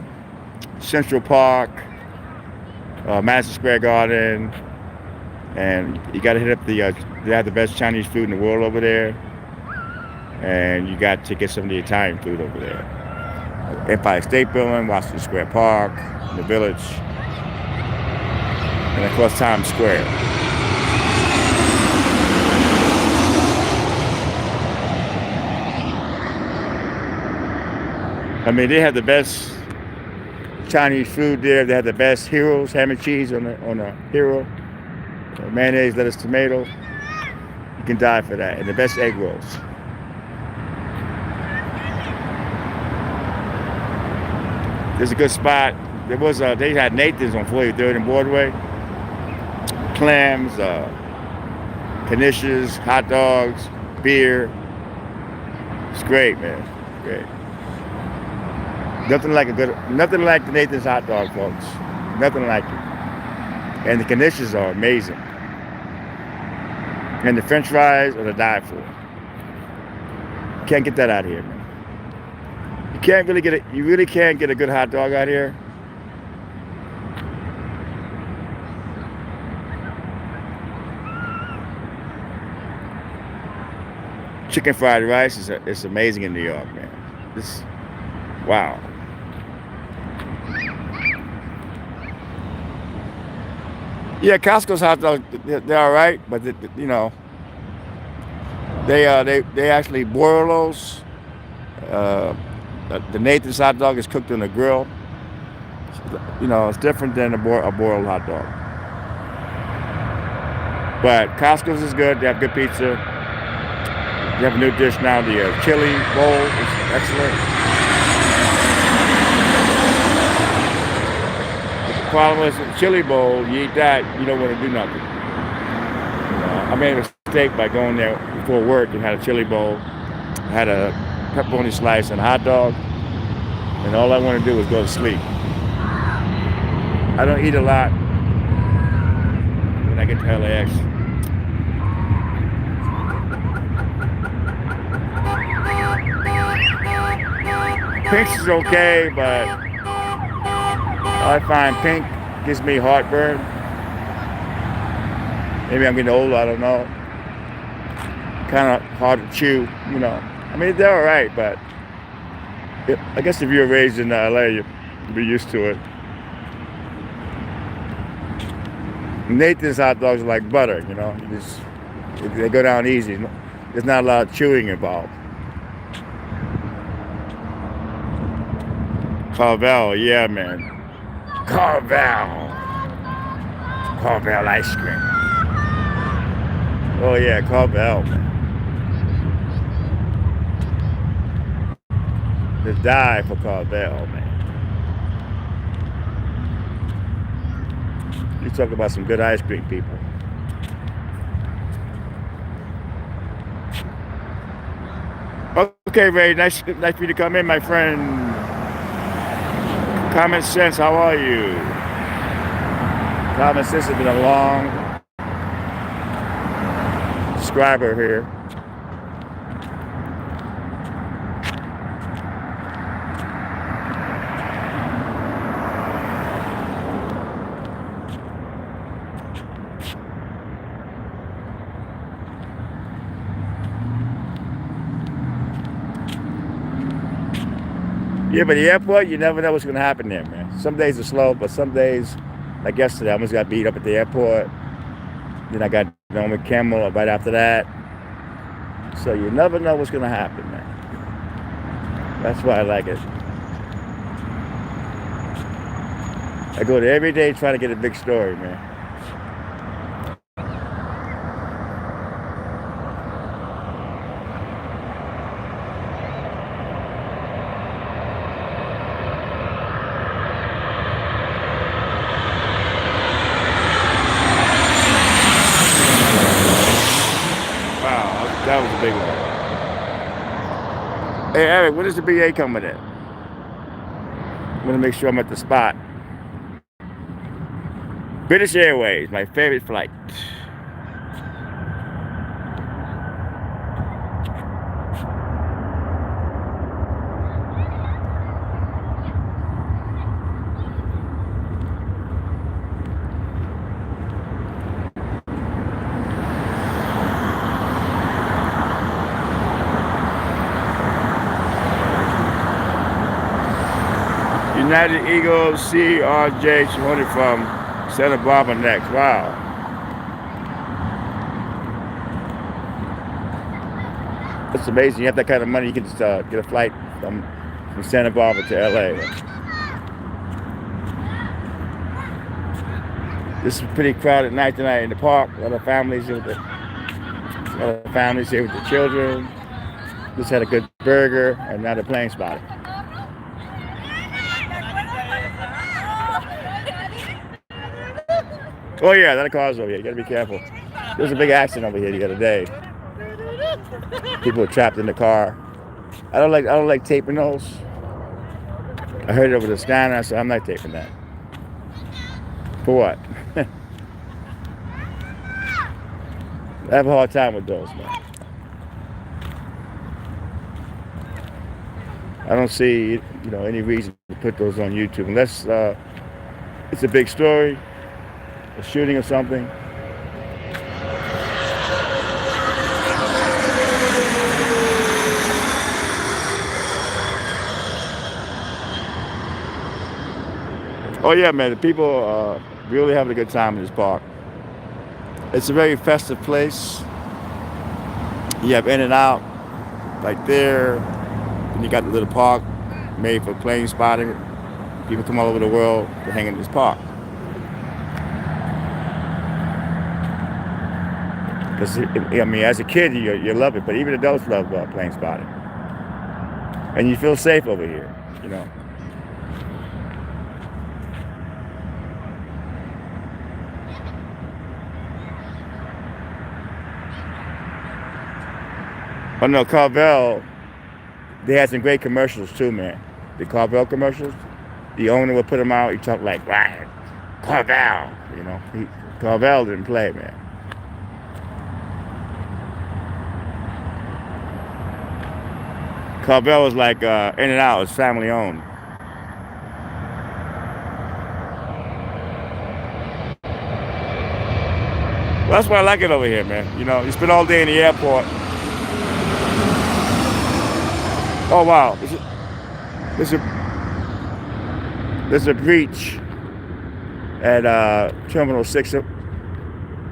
Central Park, Madison Square Garden, and you got to hit up they have the best Chinese food in the world over there, and you got to get some of the Italian food over there. Empire State Building, Washington Square Park, the Village, and of course Times Square. I mean, they have the best Chinese food there. They have the best Heroes, ham and cheese on a Hero, mayonnaise, lettuce, tomato. You can die for that. And the best egg rolls. There's a good spot. They had Nathan's on 43rd and Broadway. Clams, knishes, hot dogs, beer. It's great, man. Great. Nothing like the Nathan's hot dog, folks. Nothing like it. And the conditions are amazing. And the French fries are to die for. Can't get that out here, man. You can't really get it. You really can't get a good hot dog out here. Chicken fried rice is amazing in New York, man. This, wow. Yeah, Costco's hot dogs, they're all right, but you know, they actually boil those. Uh, the Nathan's hot dog is cooked on the grill. You know, it's different than a boiled hot dog. But Costco's is good. They have good pizza. They have a new dish now. The chili bowl is excellent. But the problem is, with the chili bowl, you eat that, you don't want to do nothing. I made a mistake by going there before work and had a chili bowl. I had a pepperoni slice and a hot dog, and all I want to do is go to sleep. I don't eat a lot when I get to LAX. Pink's is okay, but I find pink gives me heartburn. Maybe I'm getting old, I don't know. Kind of hard to chew, you know. I mean, they're all right, but I guess if you're raised in LA, you'll be used to it. Nathan's hot dogs are like butter, you know. They go down easy. There's not a lot of chewing involved. Carvel, yeah, man. Carvel ice cream. Oh yeah, Carvel, man. To die for Carvel, man. You talk about some good ice cream, people. Okay, Ray, nice for you to come in, my friend. Common Sense, how are you? Common Sense has been a long subscriber here. Yeah, but the airport, you never know what's going to happen there, man. Some days are slow, but some days, like yesterday, I almost got beat up at the airport. Then I got done with Kimmel right after that. So you never know what's going to happen, man. That's why I like it. I go there every day trying to get a big story, man. That was a big one. Hey, Eric, when is the BA coming in? I'm going to make sure I'm at the spot. British Airways, my favorite flight. United Eagles CRJ 200 from Santa Barbara next. Wow. That's amazing. You have that kind of money, you can just get a flight from Santa Barbara to LA. This is a pretty crowded night tonight in the park. A lot of families here with the children. Just had a good burger, and now they're playing spotting. Oh yeah, that car's over here. You gotta be careful. There's a big accident over here the other day. People were trapped in the car. I don't like taping those. I heard it over the scanner, so I'm not taping that. For what? I have a hard time with those, man. I don't see, any reason to put those on YouTube unless it's a big story, a shooting or something. Oh yeah, man, the people really having a good time in this park. It's a very festive place. You have in and out right there. And you got the little park made for plane spotting. People come all over the world to hang in this park. Because, as a kid, you love it, but even adults love plane spotting. And you feel safe over here. Oh no, Carvel, they had some great commercials too, man. The Carvel commercials, the owner would put them out. He talked like, right, Carvel, Carvel didn't play, man. Carvel was like In and Out, it's family owned. Well, that's why I like it over here, man. You spend all day in the airport. Oh wow, there's a breach at Terminal 6.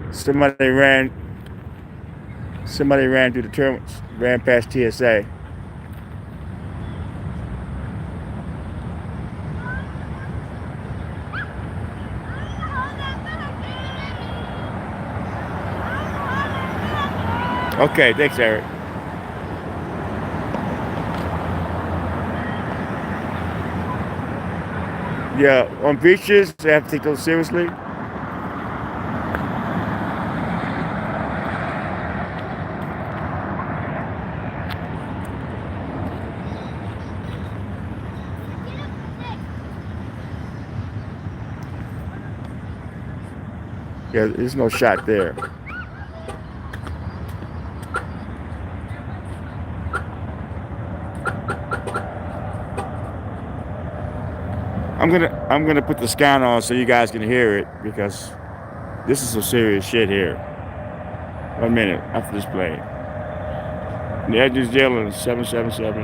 Somebody ran through the terminals, ran past TSA. Okay, thanks, Eric. Yeah, on beaches, they have to take those seriously. Yeah, there's no shot there. I'm gonna put the scan on so you guys can hear it because this is some serious shit here. 1 minute after this plane. The edge is yelling 777.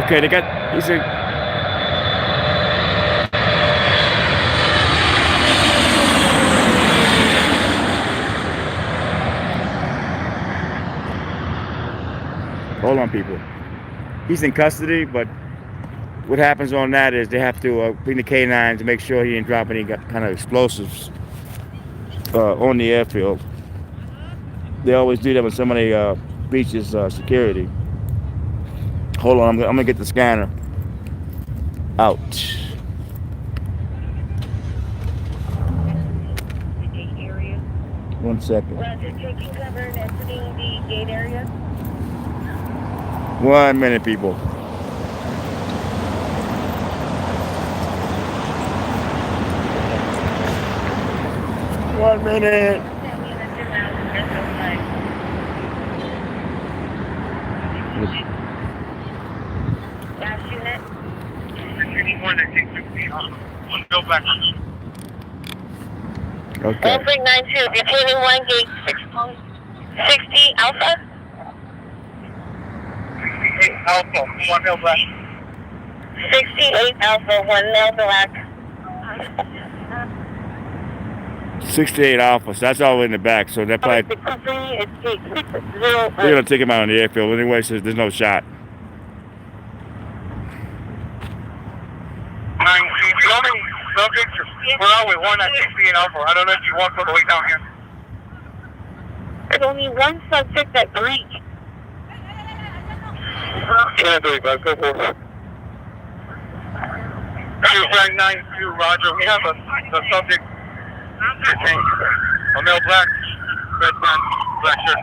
Okay, he said. Hold on, people. He's in custody, but what happens on that is they have to bring the K9 to make sure he didn't drop any kind of explosives on the airfield. They always do that when somebody breaches security. Hold on, I'm gonna get the scanner out. Area. 1 second. Roger, taking cover and exiting the gate area. 1 minute, people. One minute. Last unit. Okay. 1392, detaining 1 gate 60 Alpha. 68 Alpha, 1 mil black. 68 Alpha, 1 mil black. 68 Alpha, so that's all in the back, so that probably. The company is gate 60. They're gonna take him out on the airfield anyway, so there's no shot. 19, subject, we're out with 1 at 68 Alpha. I don't know if you walked all the way down here. There's only one subject that breached. 1035, go for it. 2992, Roger. We have the subject detained. A male black, red pants, black shirt.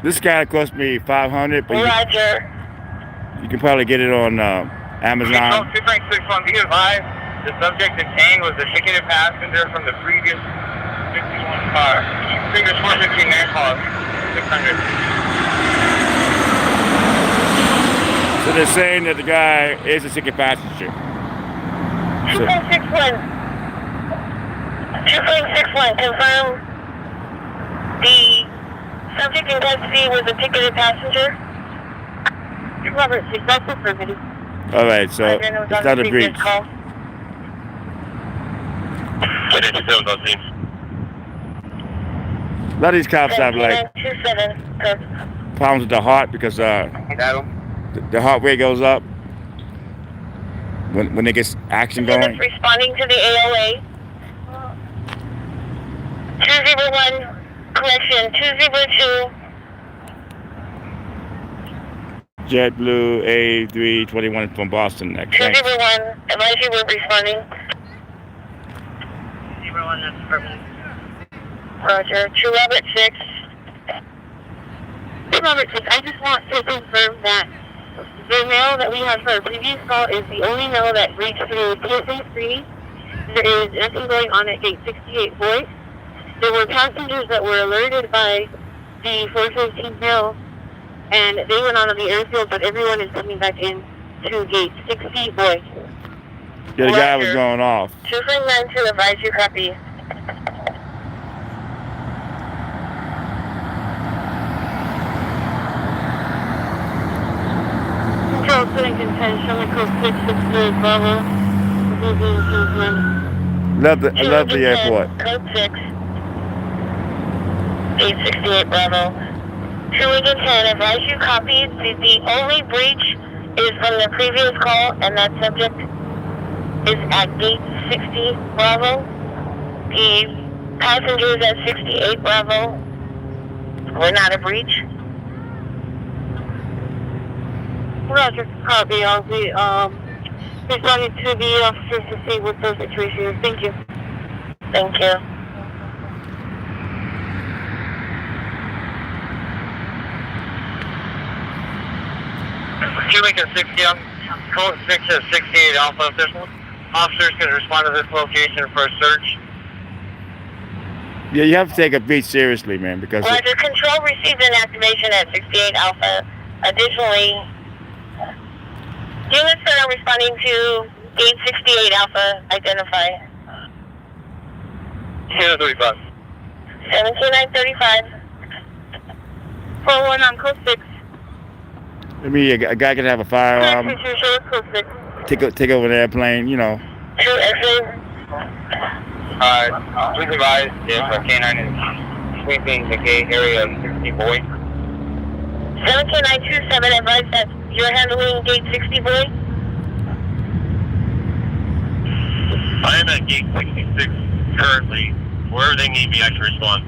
This guy cost me $500, but Roger. you can probably get it on Amazon. 296 on the 5. The subject detained was a ticketed passenger from the previous 51 car. Fingers 415 name call. 600. So they're saying that the guy is a ticket passenger. So, 2461. 2461. Confirm the subject in custody was a ticketed passenger. Robert, that's affirmative. all right, so it's not a breach. Call. What did you say was on scene? A lot of these cops have like 27. problems with the heart because Got him. the heart rate goes up when they get action going. Responding to the AOA. 201, correction, 202. JetBlue A321 from Boston. Next. 201, advise you were responding. 201, that's perfect. Roger, 2 Robert 6. 2 Robert 6, I just want to confirm that the mail that we have for our previous call is the only mail that reached through PSA 3. There is nothing going on at gate 68 voice. There were passengers that were alerted by the 415 mail, and they went out of the airfield, but everyone is coming back in to gate 60 voice. Yeah, the guy was going off. 239 to advise you copy. Control Clinton 10, showing code 668 Bravo. I love the airport. Code 6. 868 Bravo. 210, advise you copy. The only breach is from the previous call, and that subject is at gate 60 Bravo. The passengers at 68 Bravo were not a breach. Roger, copy. I'll be responding to the officers to see what the situation is. Thank you. Thank you. Lincoln 60, code 6 at 68 Alpha. If there's officers can respond to this location for a search. Yeah, you have to take a beat seriously, man, because Roger, control received an activation at 68 Alpha. Additionally, units that are responding to gate 68 Alpha, identify. 235. 17935. 41 on code 6. I mean, a guy could have a firearm, take over an airplane, you know. 2 exit. Please advise if a canine is sweeping the gate area of 60 Boy. 17927, advise that you're handling gate 60 Boy. I am at gate 66 currently. Wherever they need me, I can respond.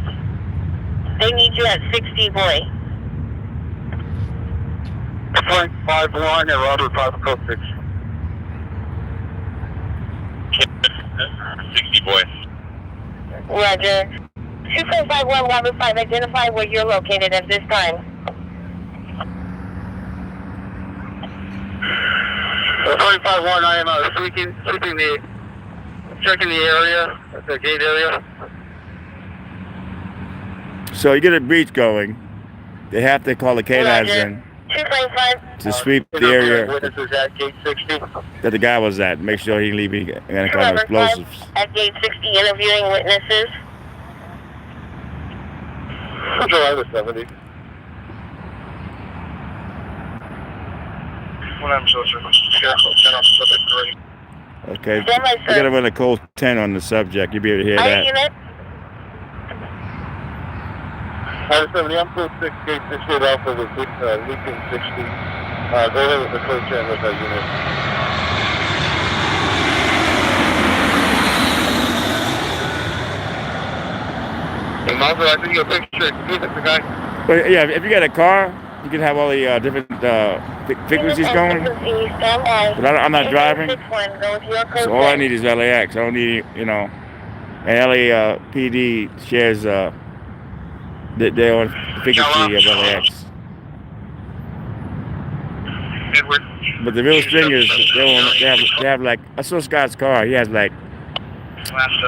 They need you at 60 Boy. 0.51 at Robert 5 code 6. 60 Boy. Roger. 2451 Robert 5, identify where you're located at this time. 0.51, I am checking the area, the gate area. So you get a breach going, they have to call the canines in 255. to sweep the area Witnesses at gate 60. that the guy was at. Make sure he didn't leave any kind of explosives. At gate 60, interviewing witnesses. July the 70. When I'm so sure, Okay, you gotta run a code 10 on the subject. You'll be able to hear that. Unit. July 70, I'm code 6, gate 68 Alpha with Lincoln 60. Go ahead with the code 10 with that unit. Hey, Marvel, I sent you a picture. See the guy? But yeah, if you got a car, you can have all the different frequencies going. But I'm not driving, so all I need is LAX. I don't need, you know, and LAPD shares their own frequency of LAX. Edward. But the real thing is they have like, I saw Scott's car. He has like, Last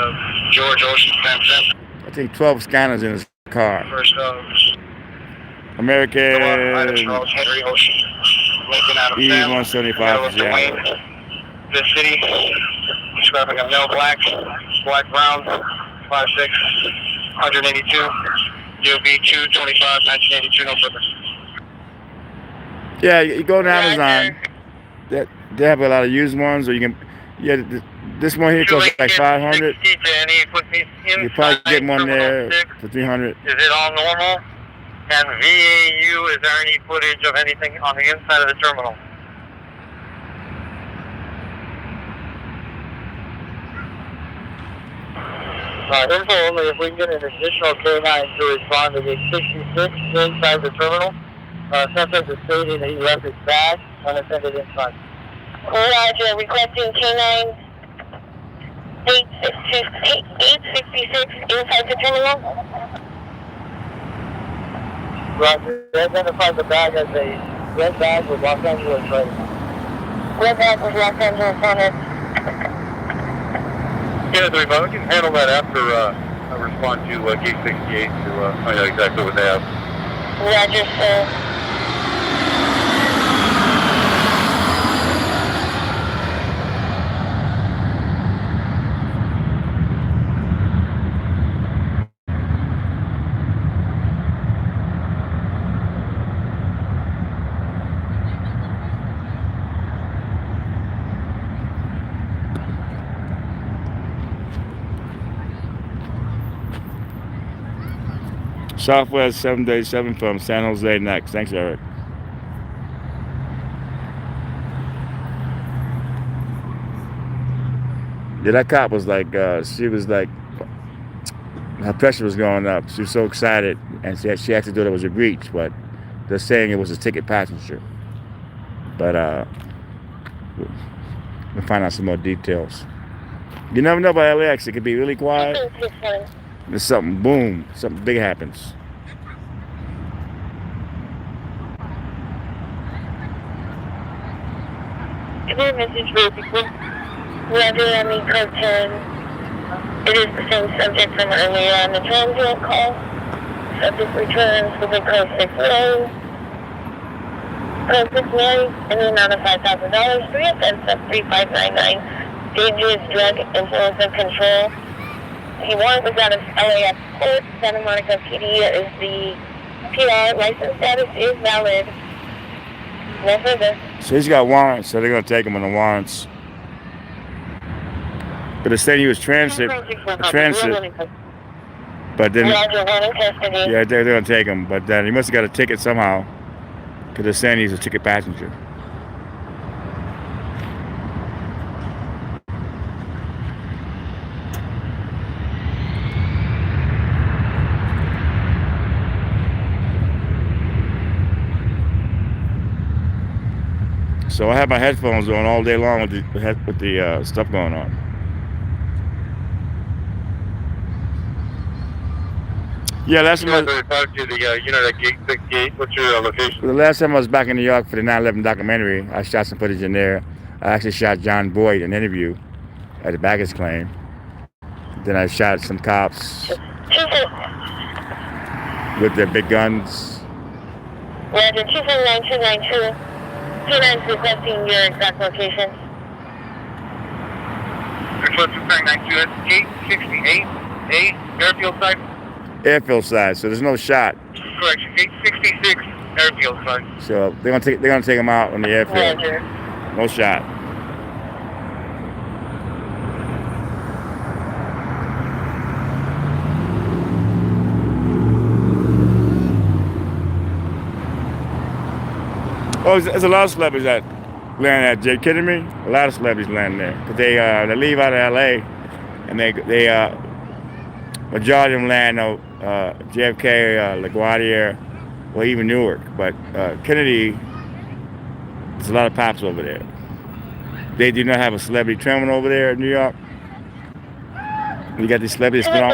George Ocean Transient. I think 12 scanners in his car. First American Charles Henry Ocean. Lincoln out of E175. Yeah. The city. Describing a male black brown, 5'6", 182. DOB 225, 1982, no further. Yeah, you go to Amazon. They have a lot of used ones, or you can. Yeah, this one here costs like 500. You probably get one there for 300. Is it all normal? And VAU, is there any footage of anything on the inside of the terminal? Info only if we can get an additional K9 to respond to the 66 inside the terminal. Suspect is stating that he left his bag unattended inside. Roger, requesting K9 866 inside the terminal. Roger, they identified the bag as a red bag with Los Angeles right. Red bag with Los Angeles on it. Yeah, we can handle that after I respond to gate 68 to find out exactly what they have. Roger, sir. Southwest 7-7 from San Jose next. Thanks, Eric. Yeah, that cop was like, she was like, her pressure was going up. She was so excited, and she actually thought it was a breach, but they're saying it was a ticket passenger. But we'll find out some more details. You never know about LAX. It could be really quiet. There's something, boom, something big happens. Clear message basically. Roger, I mean code 10. It is the same subject from earlier on the transient call. Subject returns with a code 6-9. Code 6-9 in the amount of $5,000. 3 offense of 3599. Dangerous drug influence and control. The warrant was out of LAX Court. Santa Monica PD is the PR. License status is valid. No further. So he's got warrants, so they're going to take him on the warrants. But they're saying he was transit. But then, yeah, they're going to take him. But then he must have got a ticket somehow, because they're saying he's a ticket passenger. So I have my headphones on all day long with the stuff going on. Yeah, last time that gate 68. What's your location? The last time I was back in New York for the 9/11 documentary, I shot some footage in there. I actually shot John Boyd an interview at the baggage claim. Then I shot some cops with their big guns. Roger, 279292. K9's requesting your exact location. Requesting 92, that's gate 68A, airfield side. Airfield side, so there's no shot. Correction, gate 66, airfield side. So they're gonna take him out on the airfield. Roger. No shot. Oh, there's a lot of celebrities that land there. Jay, kidding me? A lot of celebrities land there. Cause they leave out of LA, and they majority of them land JFK, LaGuardia, or even Newark. But Kennedy, there's a lot of pops over there. They do not have a celebrity terminal over there in New York. You got these celebrities spend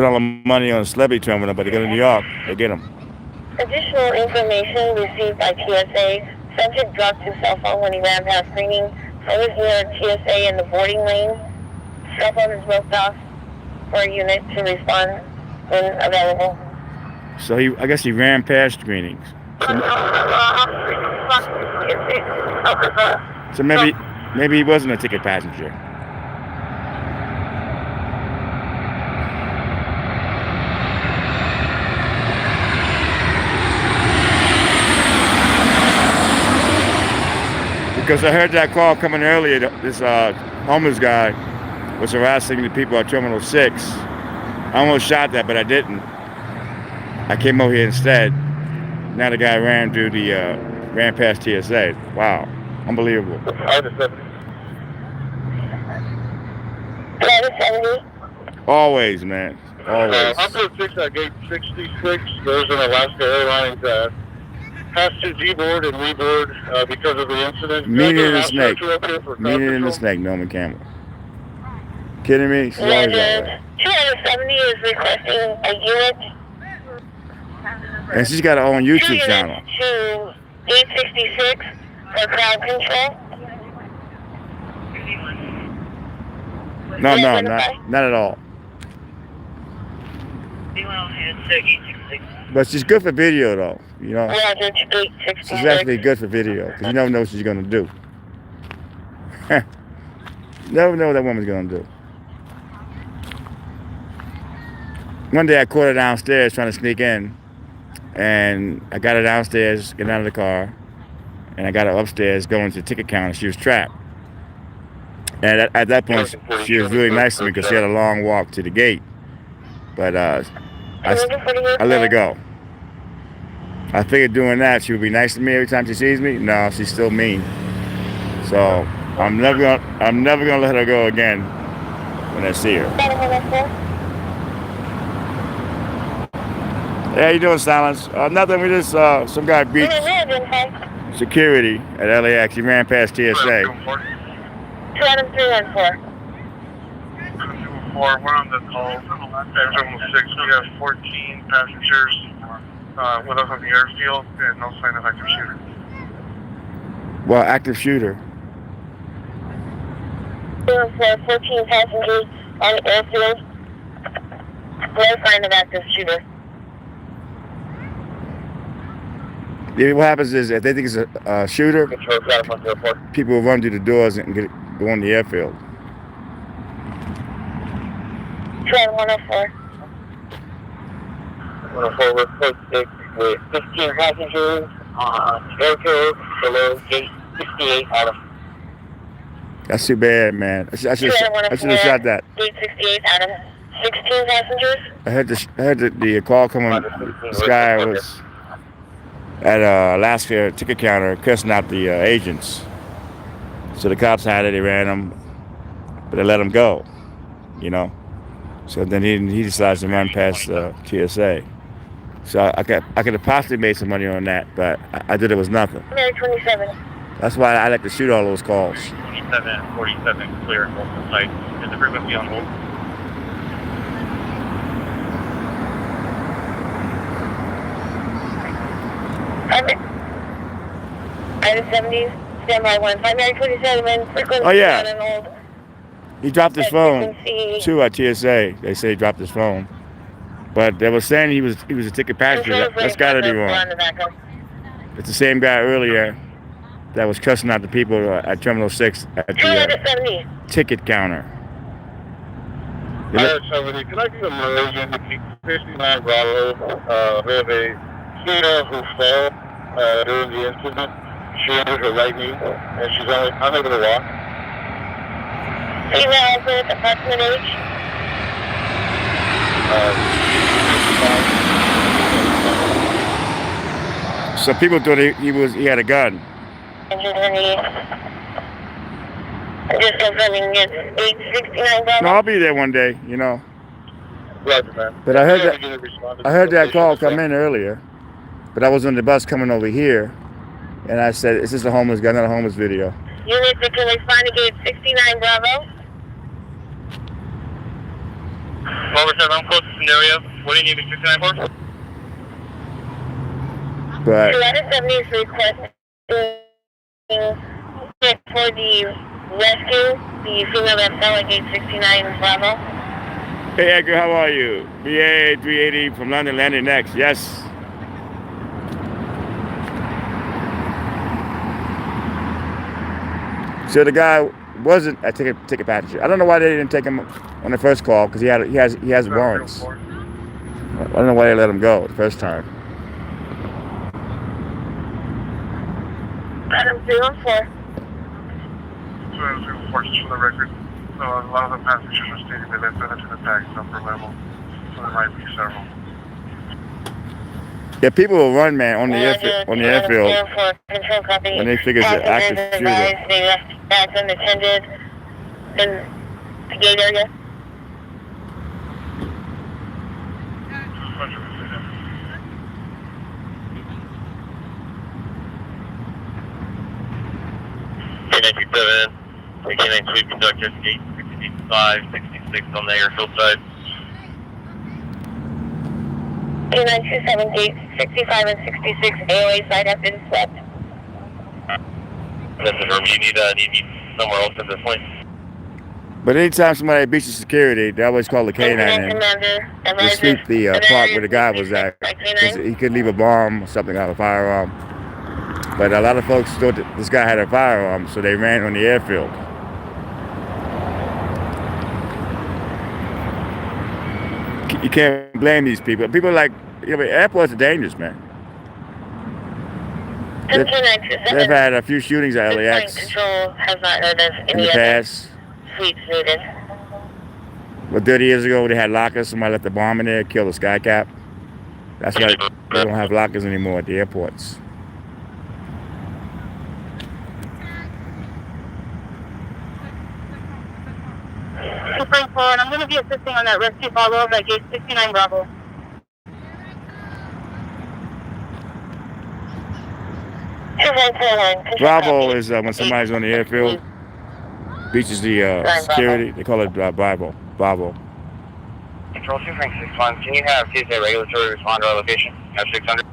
all the money on a celebrity terminal, but they go to New York, they get them. Additional information received by TSA. Subject dropped his cell phone when he ran past screening. Phone is near TSA in the boarding lane. Cell phone is roped off for a unit to respond when available. So I guess he ran past screenings. So maybe he wasn't a ticket passenger. Because I heard that call coming earlier. This homeless guy was harassing the people at Terminal 6. I almost shot that, but I didn't. I came over here instead. Now the guy ran past TSA. Wow, unbelievable. Private 70. Always, man. Always. Operator 6 at gate 66. There's an Alaska Airlines has to deboard and reboard because of the incident. Meaning in the snake. Meaning in the snake, Norman Campbell. Kidding me? She's always that way. 270 is requesting a unit. And she's got her own YouTube channel. To 866 for crowd control. No, not at all. But she's good for video, though. You know, she's actually good for video because you never know what she's gonna do. Never know what that woman's gonna do. One day I caught her downstairs trying to sneak in, and I got her downstairs, getting out of the car, and I got her upstairs going to the ticket counter. She was trapped. And at that point, she was really nice to me because she had a long walk to the gate. But I let her go. I figured doing that, she would be nice to me every time she sees me. No, she's still mean. So I'm never gonna let her go again when I see her. Hey, how you doing, Silence? Nothing. We just some guy beat security at LAX. He ran past TSA. 20314. We're on the call. Terminal 6. We have 14 passengers with us on the airfield and no sign of active shooter. Well, active shooter. 14 passengers on the airfield. No sign of active shooter. Yeah, what happens is if they think it's a shooter, people will run through the doors and go on the airfield. 104. 104 with 46 with 15 passengers on airfield below gate 68 Adam. That's too bad, man. I should have shot that. Gate 68 Adam. 16 passengers. I heard the call coming. This guy was at Alaska ticket counter cussing out the agents. So the cops had it. They ran him, but they let him go. You know. So then he decides to run past TSA. So I could have possibly made some money on that, but I did it was nothing. 27. That's why I like to shoot all those calls. 47, clear, multiple sites. Is the frequency on hold? Item 70, standby 1. 5927, frequency Oh, yeah. on hold. He dropped his phone too at TSA. They say he dropped his phone, but they were saying he was a ticket passenger. That's got to be wrong. It's the same guy earlier that was cussing out the people at Terminal 6 at the ticket counter. Can I get a merge in the 59 Bravo? We have a female who fell during the incident. She injured her right knee, and she's unable to walk. Female with approximate age? So people thought he had a gun. Injured her knee. Just confirming it's 869 Bravo. No, I'll be there one day, you know. Roger, man. But I heard that call come in earlier, but I was on the bus coming over here, and I said, "Is this a homeless guy? Not a homeless video." Units that can respond to gate 69 Bravo. Over 7, I'm close to scenario. What do you need me 69 for? But 270 is requesting for the rescue, the female that fell at gate 69 Bravo. hey Edgar, how are you? BA 380 from London landing next. Yes. So the guy wasn't a ticket passenger. I don't know why they didn't take him on the first call because he has warrants. I don't know why they let him go the first time. Adam 314. 204, just for the record. A lot of the passengers are stating that they've been into the tags upper level, so there might be several. Yeah, people will run, man, on the airfield when they figure it's an active shooter. They left bags unattended in the gate area. K97, K9 Sweep conductor, gate 65, 66 on the airfield side. K927 gate 65 and 66 AOA side have been swept. This is Herb. You need me somewhere else at this point? But anytime somebody breaches security, they always call the K9 in to sweep the park where the guy was at. He could leave a bomb or something out of a firearm. But a lot of folks thought that this guy had a firearm, so they ran on the airfield. You can't blame these people. People are like, airports are dangerous, man. They've had a few shootings at LAX in the past. But 30 years ago, they had lockers. Somebody left a bomb in there, killed a skycap. That's why they don't have lockers anymore at the airports. I'm going to be assisting on that rescue follow-up at gate 69 Bravo. Bravo is when somebody's on the airfield, breaches the security. They call it Bravo. Control 2 Frank 61, can you have TSA regulatory respond to our location? Have 600.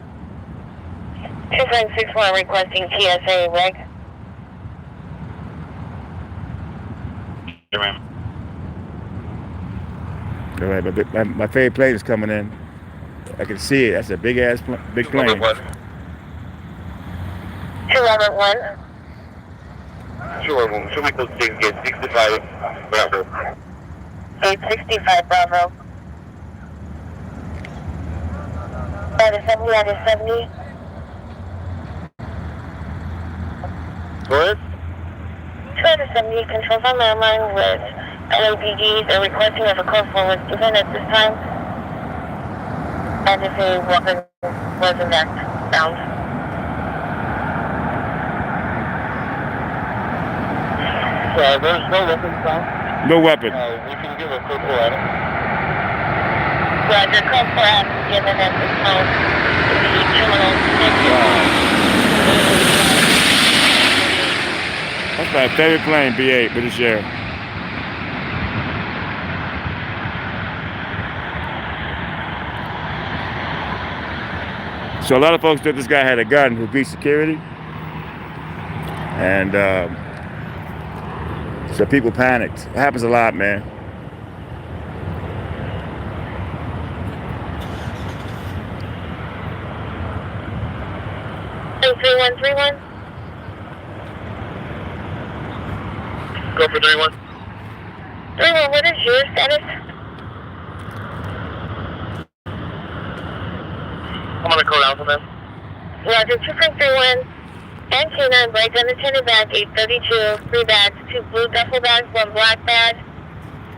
2 Frank 61 requesting TSA reg. Sure, ma'am. All right, but my favorite plane is coming in. I can see it. That's a big plane. 211. Sure, should we go to gate 65 Bravo? Gate 65 Bravo. Out of 70, out of 70. Go ahead. 2 out of 70 controls on landline with LAPDs are requesting of a call forward given at this time. And if a weapon was in fact found. There's no weapon found. No weapon. We can give a quick call at it. Roger, call for action given at this time. The terminal. That's my favorite plane, B8, British Air. So a lot of folks thought this guy had a gun who beat security. And so people panicked. It happens a lot, man. Hey, 3131. Go for 31. 31, what is your status? I'm gonna call down for them. Roger, 2.31 and K9 break unattended bag 832, 3 bags, 2 blue duffel bags, 1 black bag.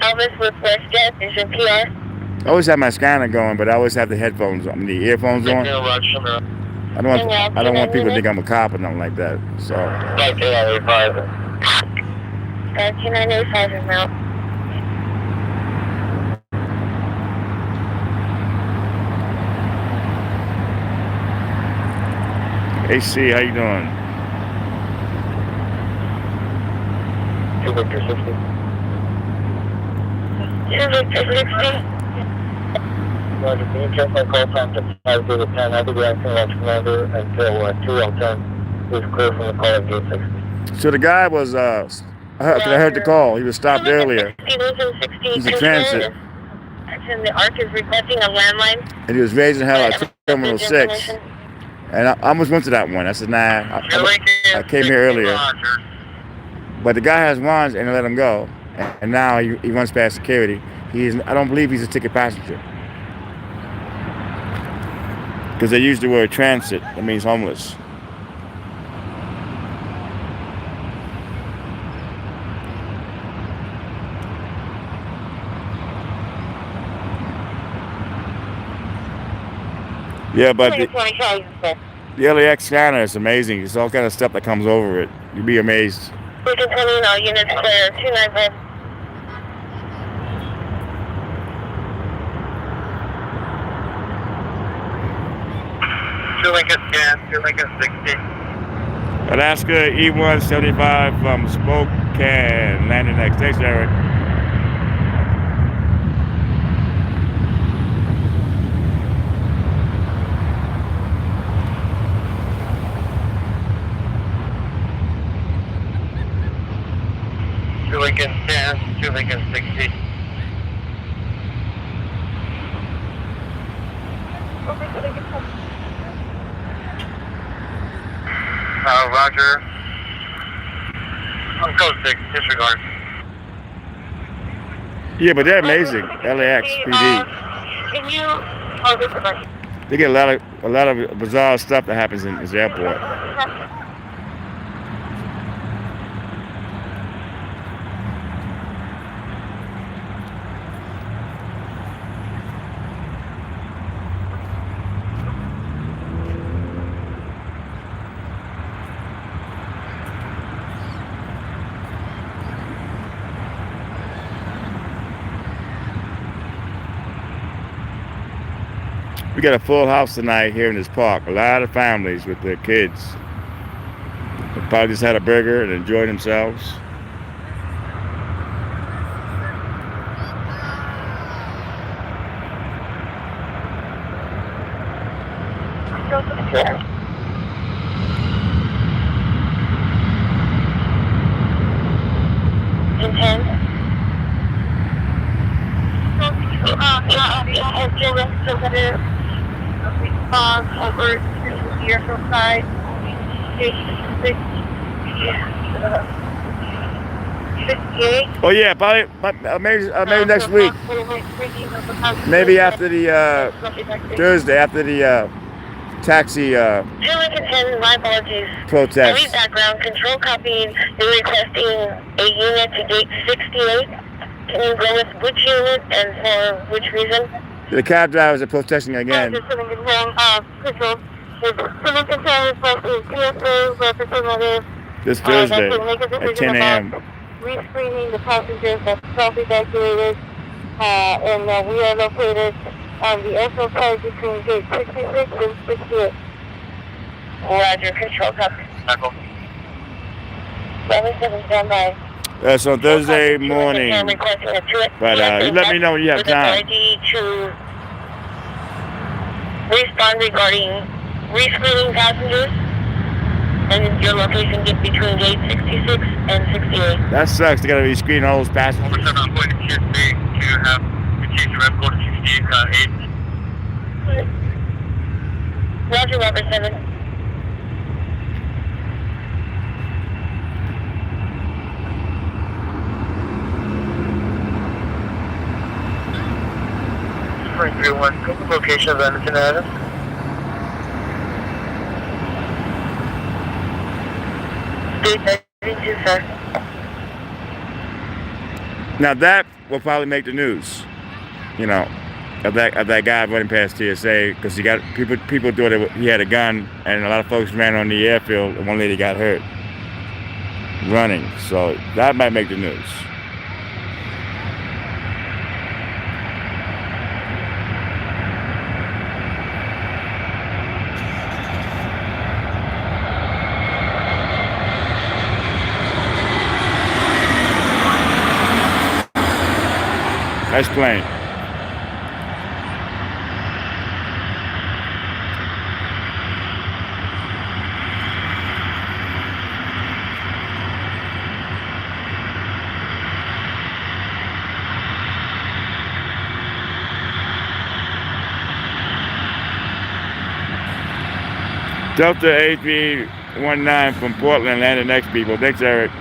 Elvis with WestJet is your PR. I always have my scanner going, but I always have the headphones on, the earphones on. I don't want people to think I'm a cop or nothing like that. So. K985 is now. AC, how you doing? 2 Victor 60. 2 Victor 60. Roger, can you check my call time to 5 to 10? I'll be the acting launch commander until 2:10. Please clear from the call at gate 60. So the guy was, I heard the call. He was stopped earlier. He's a transit. And the ARC is requesting a landline. And he was raising hell at Terminal 6. And I almost went to that one. I said, nah, I came here earlier. But the guy has wands and they let him go. And now he runs past security. I don't believe he's a ticket passenger. Because they use the word transit. That means homeless. Yeah, but the LAX scanner is amazing. It's all kind of stuff that comes over it. You'd be amazed. We're continuing all units clear. 295. Lincoln scan, 2 Lincoln 60. Alaska E175 from Spokane. Landing next. Thanks, Eric. Lincoln 10, 2 Lincoln 60. Roger. On code 6, disregard. Yeah, but they're amazing. LAX PD. Can you? They get a lot of bizarre stuff that happens in this airport. We got a full house tonight here in this park. A lot of families with their kids. They probably just had a burger and enjoyed themselves. Over here from side. 68. Oh yeah, probably maybe next week. Maybe after the Thursday, after the taxi my apologies. protest. Read background control copying. You're requesting a unit to gate 68. Can you go with which unit and for which reason? The cab drivers are protesting again. This Thursday at 10 a.m. Rescreening the passengers that self-evacuated, and we are located on the airfield side between gate 66 and 68. Roger, control copy. 77 standby. That's on Thursday morning. But you let me know when you have time. To respond regarding rescreening passengers and your location get between gate 66 and 68. That sucks. They gotta be screening all those passengers. Over 7, I'm going to QC to have the change the rep code to 68, 8. Roger, Robert 7. Location of Anderson Adams. Gate 32, sir. Now that will probably make the news. You know, of that guy running past TSA because he got people thought he had a gun, and a lot of folks ran on the airfield, and one lady got hurt running. So that might make the news. Nice plane. Delta A319 from Portland landed next, people. Thanks, Eric.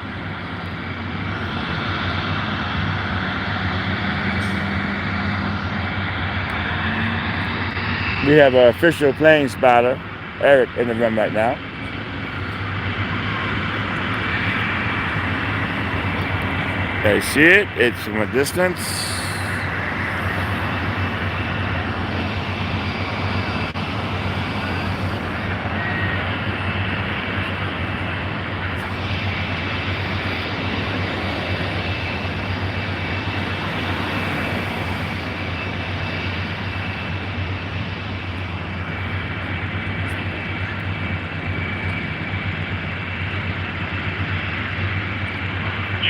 We have an official plane spotter, Eric, in the room right now. I see it. It's from a distance.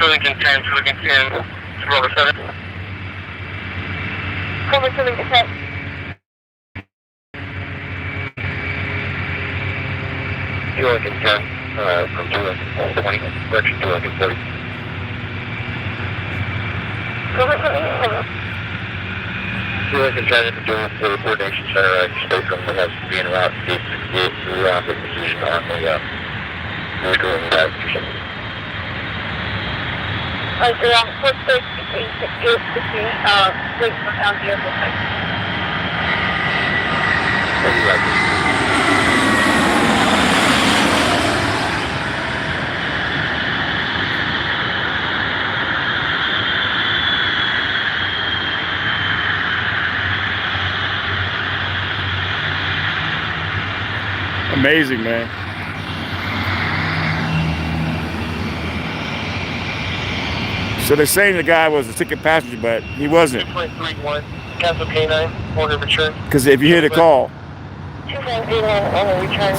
Lincoln 10, Lincoln 10, Rover 7. Cover to Lincoln 10. Lincoln 10, from 220, direction 240. Cover to Lincoln 10. Lincoln 10 is doing the coordination center, spectrum that has to be in route 868 through round the position on the neutral position. Around 4-6, 8-6, wait for down the airport. Amazing, man. So they're saying the guy was a ticket passenger, but he wasn't. 2.31, cancel K9, order return. Because if you hear the call, 2.31, order return.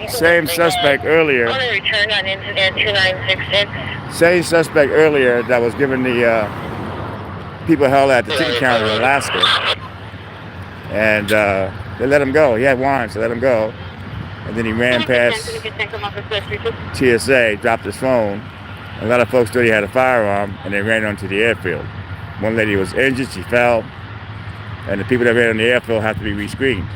same suspect earlier. Order return on incident 2966. Same suspect earlier that was given the people held at the ticket counter in Alaska. And they let him go. He had warrants, so let him go. And then he ran past TSA, dropped his phone. A lot of folks thought he had a firearm, and they ran onto the airfield. One lady was injured, she fell, and the people that ran on the airfield have to be rescreened.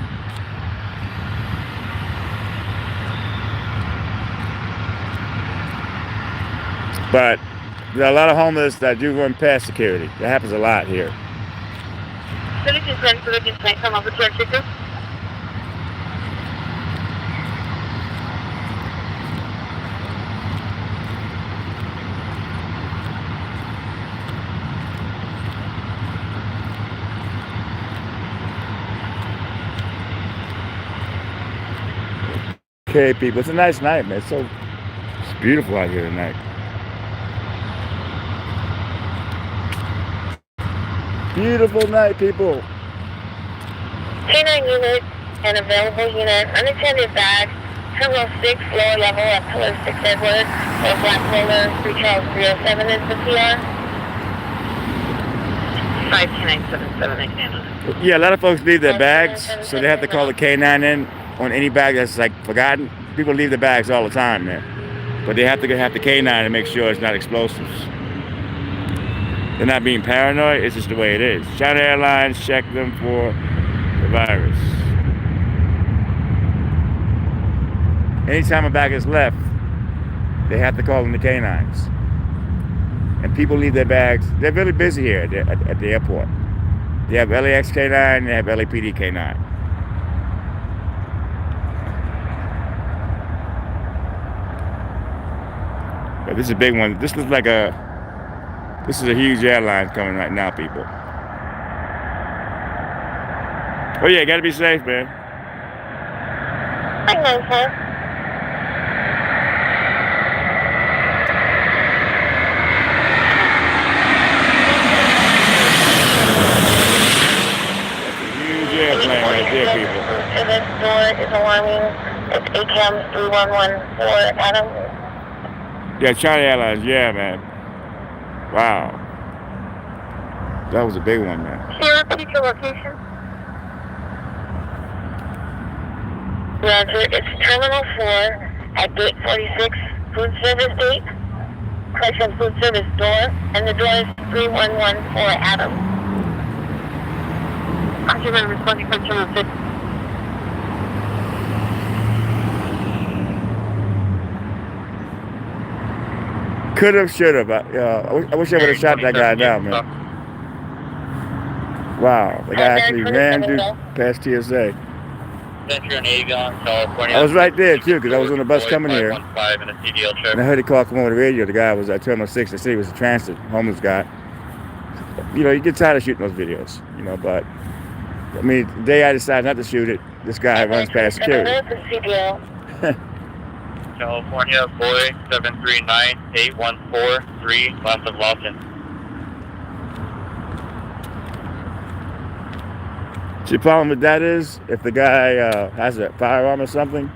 But there are a lot of homeless that do run past security. That happens a lot here. Come up with your ticket. Okay, people, it's a nice night, man. It's beautiful out here tonight. Beautiful night, people. K9 unit and available unit, unattended bag, Terminal 6, lower level at Pillar 6 Edward, or Black Roller, 3 Charles 307 is the PR. 52977. Yeah, a lot of folks leave their bags, so they have to call the K9 in on any bag that's like forgotten. People leave their bags all the time, man. But they have to have the K9 to make sure it's not explosives. They're not being paranoid, it's just the way it is. China Airlines, check them for the virus. Anytime a bag is left, they have to call in the K9s. And people leave their bags. They're really busy here at the airport. They have LAX K9, they have LAPD K9. But this is a big one. This is a huge airline coming right now, people. Oh yeah, gotta be safe, man. I know, sir. Huge airplane right there, people. To this door is alarming. It's ACAM 3114, Adam. Yeah, China Airlines, yeah, man. Wow. That was a big one, man. Can you repeat your location? Roger, it's Terminal 4 at Gate 46, food service gate. Correction, food service door, and the door is 3114 Adam. Occupant responding from Terminal 6. Could have, should have. I wish I would have shot that guy down, man. Wow, the guy actually ran through past TSA. Century and Avion, California. I was right there too, because I was on the bus coming here. In a CDL trip. And I heard a call come over the radio. The guy was at Terminal 6. They said he was a transit, homeless guy. You know, you get tired of shooting those videos, you know, but I mean, the day I decided not to shoot it, this guy runs past security. California, boy, 739-8143, west of Lawson. See, the problem with that is, if the guy has a firearm or something,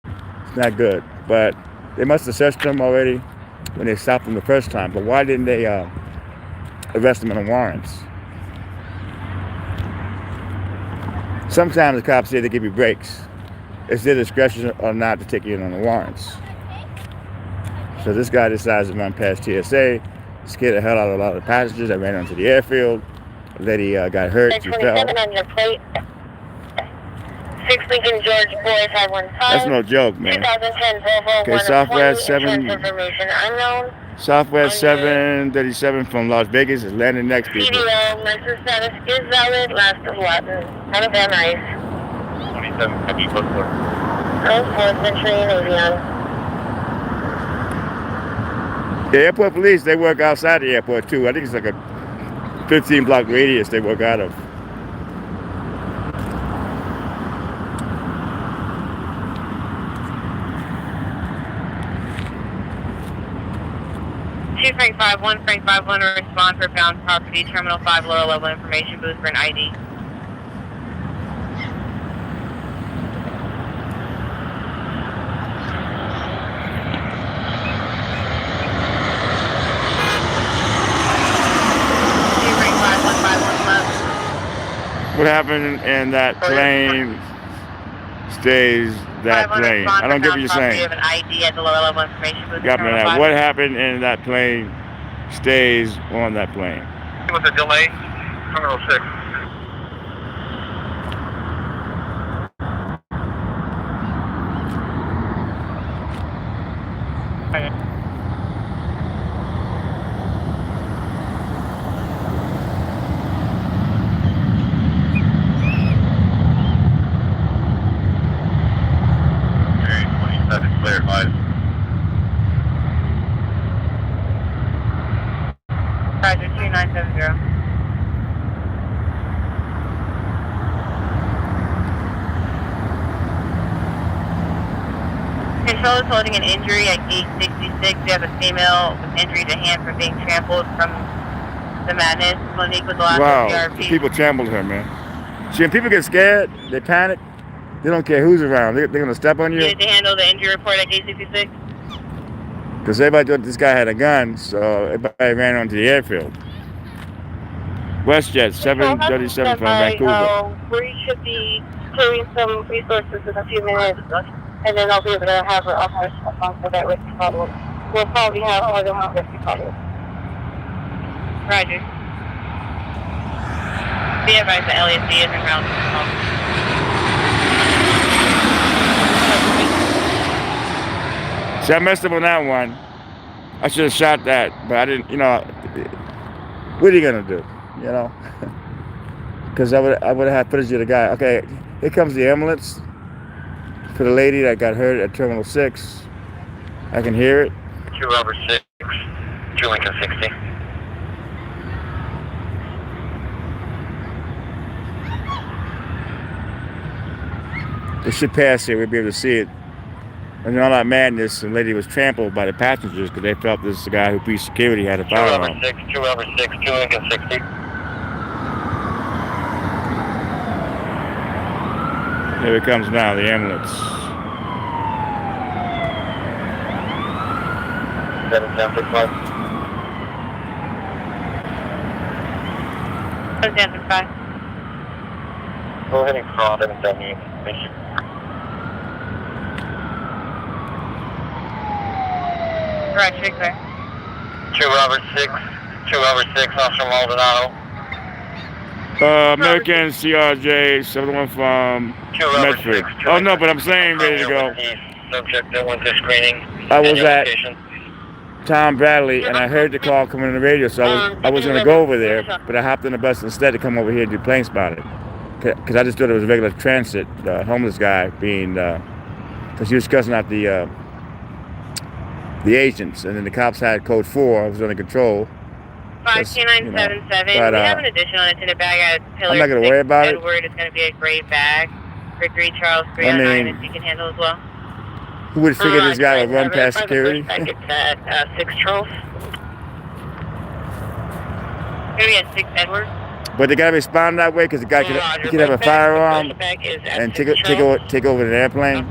it's not good. But they must have searched him already when they stopped him the first time. But why didn't they arrest him on warrants? Sometimes the cops say they give you breaks. It's their discretion or not to take you in on the warrants. So this guy decides to run past TSA, scared the hell out of a lot of the passengers that ran onto the airfield. A lady got hurt, she fell. On your plate. 6 Lincoln George Boy 515. That's no joke, man. 2010 Volvo. Okay, Southwest 7. Information unknown. Southwest 737 from Las Vegas is landing next, people. CDL, license status is valid, last of Latin. Have a bad night. 27, copy, book 4. 04 Century and Avion. The airport police, they work outside the airport too. I think it's like a 15-block radius they work out of. Frank 51 to respond for found property, Terminal 5 lower level information booth for an ID. Frank 5151 left. What happened in that plane stays that plane. I don't get what you're saying. You have an ID at the lower level information booth. Got me that. What happened in that plane stays on that plane. With a delay, Terminal 6. Clarified. Roger, 2970. Control is holding an injury at gate 66. We have a female with injury to hand from being trampled from the madness. Monique was the last Wow, CRP. people trampled her, man. See, when people get scared, they panic. They don't care who's around. They're going to step on you. You need to handle the injury report at gate 66. Because everybody thought this guy had a gun, so everybody ran onto the airfield. WestJet 737 from Vancouver. We should be clearing some resources in a few minutes, and then I'll be able to have an officer for that rescue problem. We'll probably have more than one rescue problem. Roger. Be advised that LAC is in ground. See, I messed up on that one. I should have shot that, but I didn't, you know. What are you going to do, you know? Because I would have had footage of the guy. Okay, here comes the ambulance for the lady that got hurt at Terminal 6. I can hear it. 2 Robert 6, 2 Lincoln 60. It should pass here. We'll be able to see it. And in all that madness, the lady was trampled by the passengers because they felt this guy who beat security had a 2 Robert firearm. 6, 2 Robert 6, 2 Lincoln 60. Here it comes now, the ambulance. 71065. 71065. Go ahead and call 778. Thank you. Right, check there. 2 Robert 6, 2 Robert 6, Officer Maldonado. American CRJ 71 from 2 Robert 6. Medford. Oh no, but I'm saying ready to go. Subject that went to screening. I was at Tom Bradley, and I heard the call coming on the radio, so I was going to go over there, but I hopped on the bus instead to come over here and do plane spotting. Because I just thought it was a regular transit, homeless guy being, because he was cussing out the agents, and then the cops had code 4, I was under control. 52977. We have an additional into the bag at Pillar I'm not going to worry about it. Edward is going to be a gray bag. For 3 Charles 309, if you can handle as well. Who would figure this guy would run past security? It's at 6 Charles. Maybe at 6 Edward. But they got to respond that way because the guy could have a firearm and take over the airplane.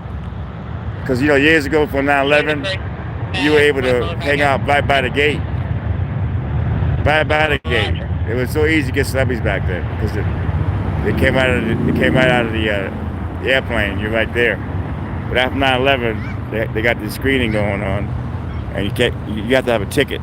Because, you know, years ago from 9/11, you were able to hang out right by the gate. Right by the gate. It was so easy to get celebrities back then because they came right out of the airplane. You're right there. But after 9/11, they got this screening going on, and you have to have a ticket.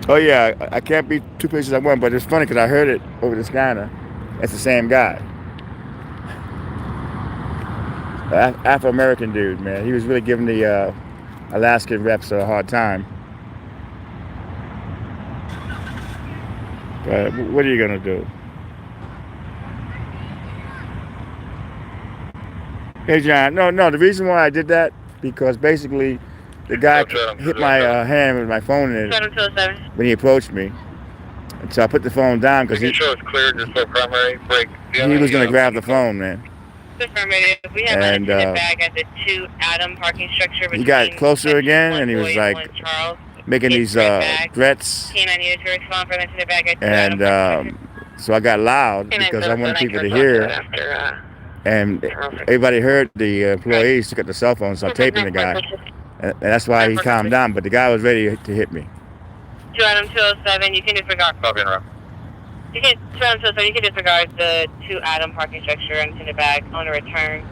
Oh yeah, I can't be 2 places at once, but it's funny because I heard it over the scanner. It's the same guy. Afro-American dude, man. He was really giving the Alaskan reps a hard time. But what are you gonna do? Hey John, no, the reason why I did that, because basically the guy hit my hand with my phone in it when he approached me. And so I put the phone down because he was gonna grab the phone, man. We have an bag at the 2 Adam parking structure. He got closer again, and he was like making these threats. And so I got loud because I wanted people to hear. And everybody heard the employees took out the cell phone, so I'm taping the guy. And that's why he calmed down, but the guy was ready to hit me. 2 Adam 207, you can disregard. You can 2 Adam 207, you can disregard the 2 Adam parking structure and send it back on a return.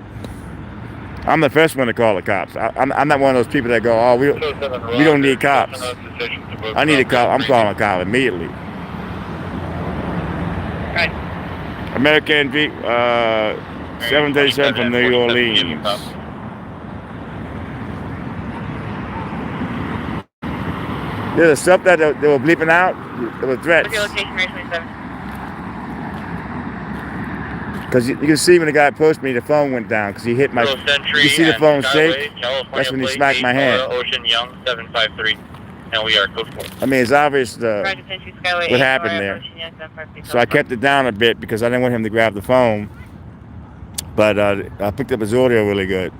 I'm the first one to call the cops. I'm not one of those people that go, oh, we don't need cops. I need a cop. I'm calling a cop immediately. Right. American 737 from New Orleans. There's the stuff that they were bleeping out. There were threats. What's your location, Mary 27? Because you can see when the guy approached me, the phone went down because he hit my. You see the phone shake? That's when he smacked my hand. Ocean Young 753, and we are code 4. I mean, it's obvious what happened there. So I kept it down a bit because I didn't want him to grab the phone. But I picked up his audio really good.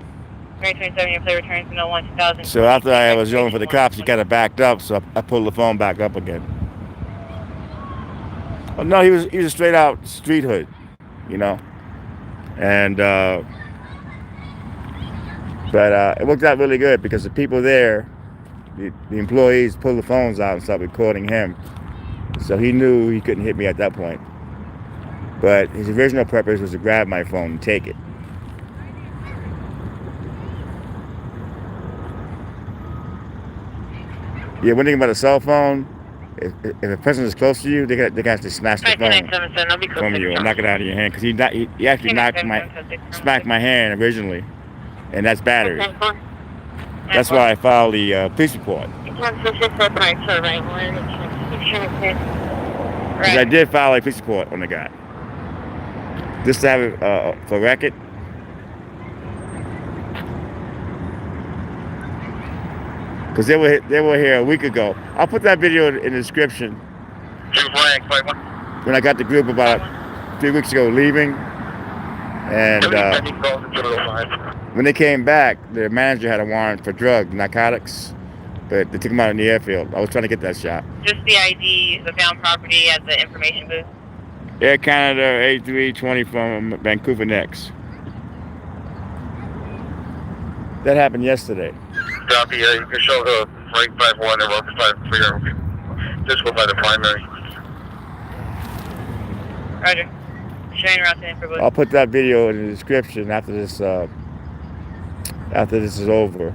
Mary 27, your play returns to 01-2000. So after I was yelling for the cops, he kind of backed up, so I pulled the phone back up again. Oh, no, he was a straight out street hood, you know. And but it worked out really good because the people there, the employees pulled the phones out and started recording him. So he knew he couldn't hit me at that point. But his original purpose was to grab my phone and take it. Yeah, one thing about a cell phone, if a person is close to you, they can actually snatch the phone from you and knock it out of your hand. Because he actually smacked my hand originally, and that's battery. That's why I filed the police report. Because I did file a police report on the guy. Just to have it for record. Because they were here a week ago. I'll put that video in the description. When I got the group about 3 weeks ago leaving. And when they came back, their manager had a warrant for narcotics. But they took him out in the airfield. I was trying to get that shot. Just the ID, the found property at the information booth? Air Canada 8320 from Vancouver next. That happened yesterday. Copy, you can show the break 5-1 and route 5-3. Just go by the primary. Roger. Showing route to info booth. I'll put that video in the description after this is over.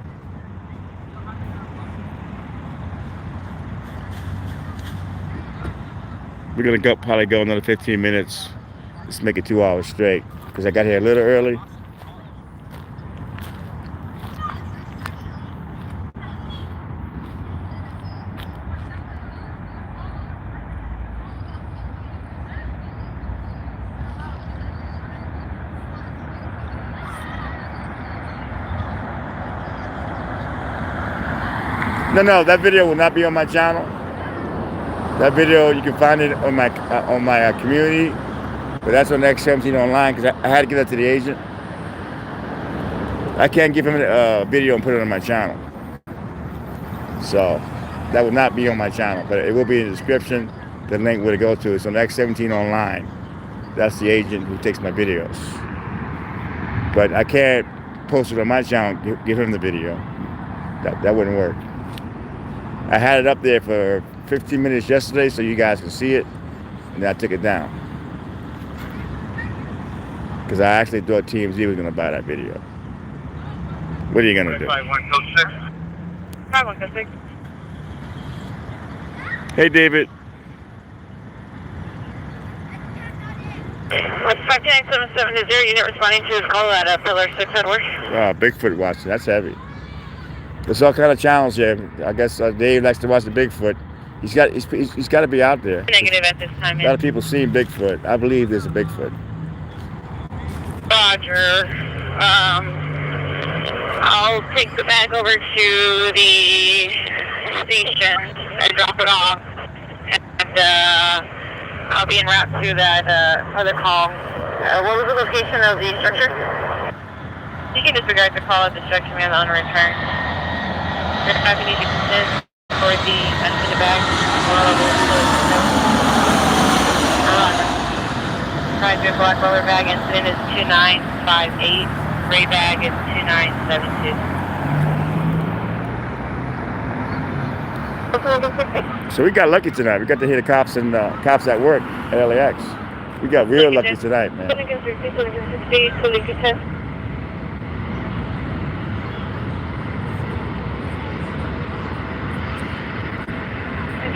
We're gonna probably go another 15 minutes. Let's make it 2 hours straight because I got here a little early. No, that video will not be on my channel. That video, you can find it on my community, but that's on X17 online because I had to give that to the agent. I can't give him a video and put it on my channel. So that will not be on my channel, but it will be in the description. The link where to go to is on X17 online. That's the agent who takes my videos. But I can't post it on my channel, give him the video. That wouldn't work. I had it up there for 15 minutes yesterday so you guys can see it, and then I took it down. Because I actually thought TMZ was going to buy that video. What are you going to do? 5106. Hey, David. What's 59770, unit responding to his call at Pillar 6 Edward. Bigfoot watching, that's heavy. There's all kind of channels here. I guess Dave likes to watch the Bigfoot. He's got to be out there. Negative at this time. A lot of people seen Bigfoot. I believe there's a Bigfoot. Roger. I'll take the bag over to the station and drop it off. And I'll be en route to that other call. What was the location of the structure? You can disregard the call of the structure man on return. If you need to consist for the end of the bag, Pride your black roller bag incident is 2958. Gray bag is 2972. So we got lucky tonight. We got to hear the cops and cops at work at LAX. We got real lucky tonight, man.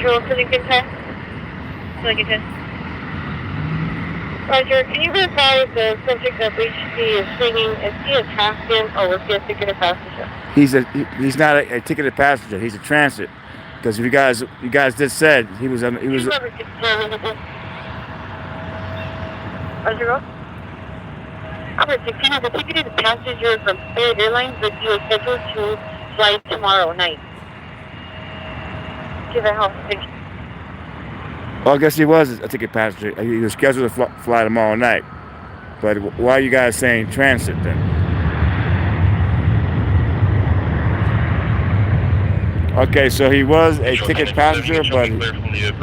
Control Lincoln 10. Lincoln 10. Roger, can you verify if the subject that breached is singing, is he a Transient or was he a ticketed passenger? He's not a ticketed passenger. He's a transit. Because you guys just said he was. Roger, go. Albert 16 is a ticketed passenger from Spirit Airlines that you are scheduled to fly tomorrow night. Give a house 6. Well, I guess he was a ticket passenger. He was scheduled to fly tomorrow night. But why are you guys saying transit then? Okay, so he was a ticket passenger, but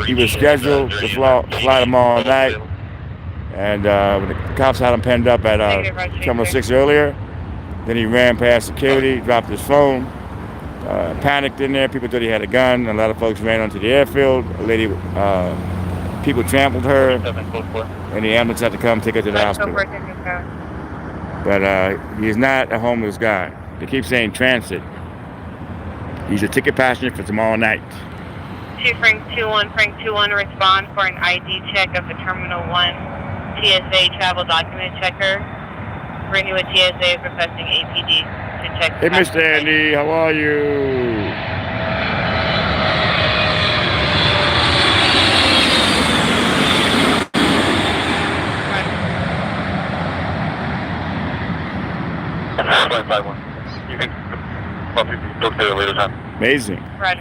he was scheduled to fly tomorrow night. And when the cops had him penned up at Terminal 6 earlier, then he ran past security, dropped his phone, panicked in there. People thought he had a gun. A lot of folks ran onto the airfield. A lady, people trampled her, and the ambulance had to come take her to the hospital. But he is not a homeless guy. They keep saying transit. He's a ticket passenger for tomorrow night. 2 Frank 21 respond for an ID check of the Terminal 1 TSA travel document checker. Brittany with TSA is requesting APD to check. Hey, Mr. Andy, how are you? You can probably look at it later time. Amazing. Right.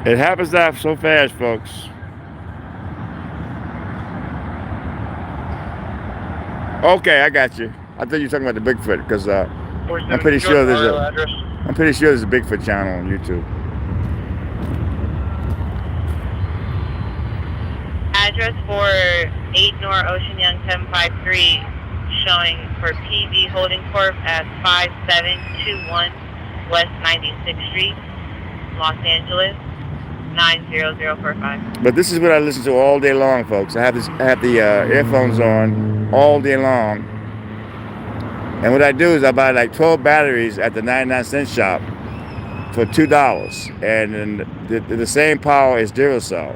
It happens that so fast, folks. Okay, I got you. I thought you were talking about the Bigfoot because I'm pretty sure there's a Bigfoot channel on YouTube. Address for 8 Nor Ocean Young 1053 showing for PV Holding Corp at 5721 West 96th Street, Los Angeles 90045. But this is what I listen to all day long, folks. I have the earphones on all day long. And what I do is I buy like 12 batteries at the 99-cent shop. for $2, and then the same power as Duracell.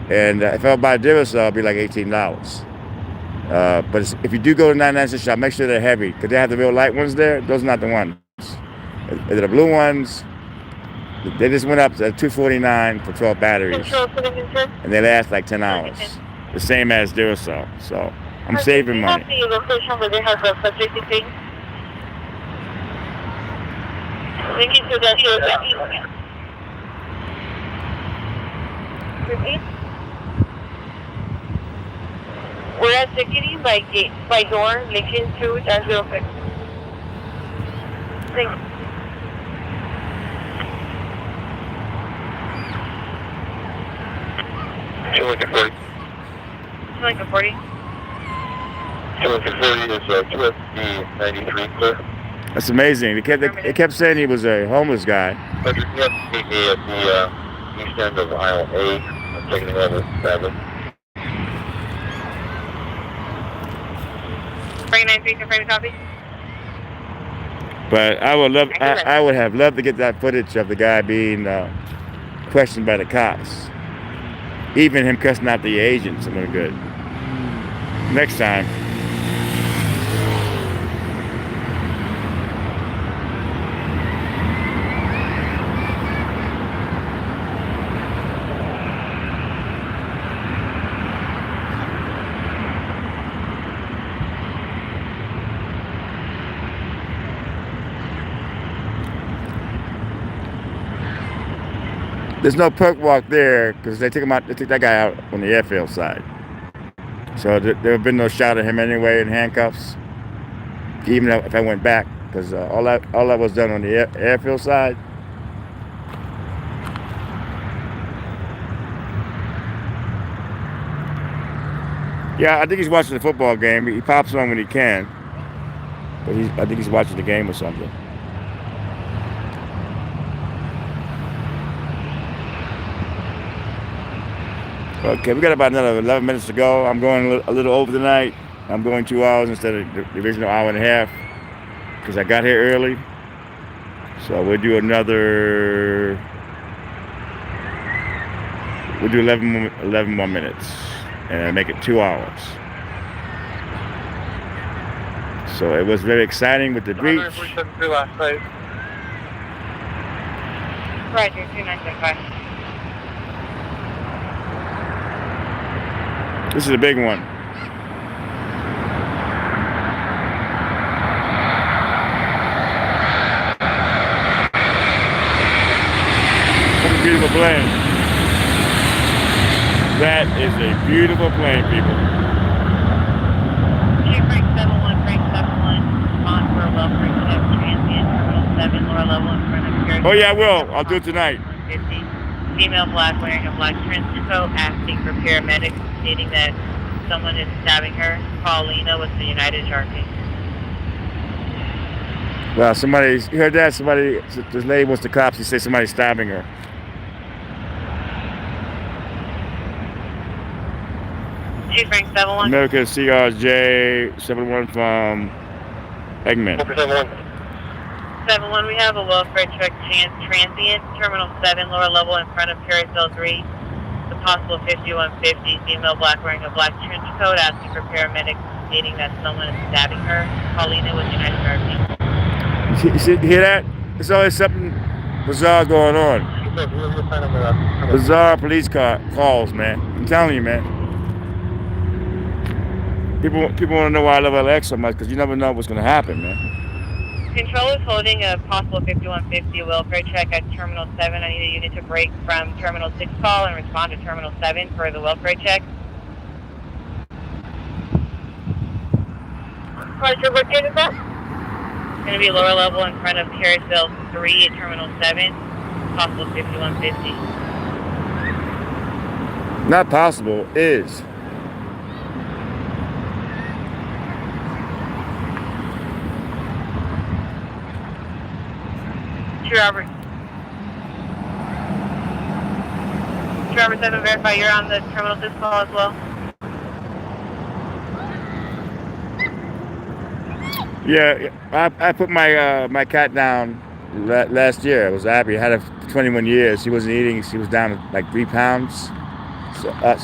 And if I buy Duracell, it'll be like $18. But if you do go to 99 cent shop, make sure they're heavy, because they have the real light ones there. Those are not the ones. The blue ones, they just went up to $249 for 12 batteries, Control for the concern. and they last like 10 hours. The same as Duracell. So I'm saving money. Do you have the location where they have the subject thing? Thank you for that. Repeat. We're at ticketing by door, Lincoln 2-06. Thanks. Two Lincoln 40. Like a 40. Two Lincoln 40 is 2SD93 clear. That's amazing. They kept saying he was a homeless guy. But you have to meet me at the east end of aisle A. I'm taking it over, sadly. 29-3, confirm copy. But I would have loved to get that footage of the guy being questioned by the cops. Even him cussing out the agents, something good. Next time. There's no perk walk there because they took him out. They took that guy out on the airfield side. So there have been no shot at him anyway in handcuffs. Even if I went back, because all that was done on the airfield side. Yeah, I think he's watching the football game. He pops on when he can, but I think he's watching the game or something. Okay, we got about another 11 minutes to go. I'm going a little over tonight. I'm going 2 hours instead of the original hour and a half because I got here early. So we'll do 11 more minutes and make it 2 hours. So it was very exciting with the breach. Last night. Roger, 2975. This is a big one. What a beautiful plane. That is a beautiful plane, people. Frank 71, respond for a welfare check, transient, terminal 7, lower level in front of your... Oh yeah, I will. I'll do it tonight. 150. Female black wearing a black trench coat, asking for paramedics, stating that someone is stabbing her. Paulina with the United Sharpie. Well, you heard that? This lady wants the cops. She said somebody's stabbing her. Chief Frank 71. America CRJ 71 from Eggman. 71, we have a welfare check, transient, terminal 7, lower level in front of carousel 3. The possible 5150, female black wearing a black trench coat, asking for paramedics, stating that someone is stabbing her. Paulina with United Sharpie. You hear that? There's always something bizarre going on. Bizarre police calls, man. I'm telling you, man. People want to know why I love LAX so much, because you never know what's going to happen, man. Control is holding a possible 5150 welfare check at Terminal 7. I need a unit to break from Terminal 6 call and respond to Terminal 7 for the welfare check. Roger, what gate is that? It's going to be lower level in front of carousel 3 at Terminal 7. Possible 5150. Not possible, is. Robert. Robert 7, verify you're on the Terminal 6 call as well. Yeah, I put my my cat down last year. I was happy. I had her for 21 years. She wasn't eating. She was down to like 3 pounds. So, I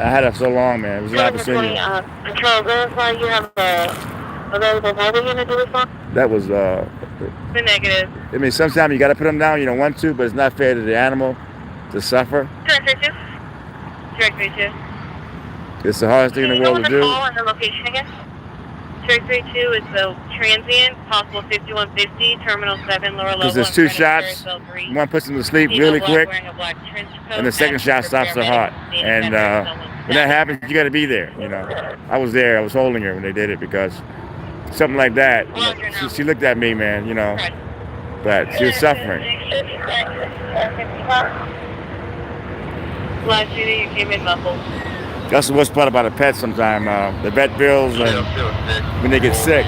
had her so long, man. It was an opportunity. Control, verify you have available mobile unit to respond? That was, The negative. I mean, sometimes you got to put them down. You don't want to, but it's not fair to the animal to suffer. Direct 32. Direct 32. It's the hardest thing in the world to do. Call and the location again? Direct 32 is the Transient, possible 5150, Terminal 7, lower level. Because there's 2 shots. One puts them to sleep really quick, and the second shot stops the heart. And when that happens, you got to be there. I was there. I was holding her when they did it because something like that. She looked at me, man. But she was suffering. Last year you came in muffled. That's the worst part about a pet sometimes. The vet bills and when they get sick.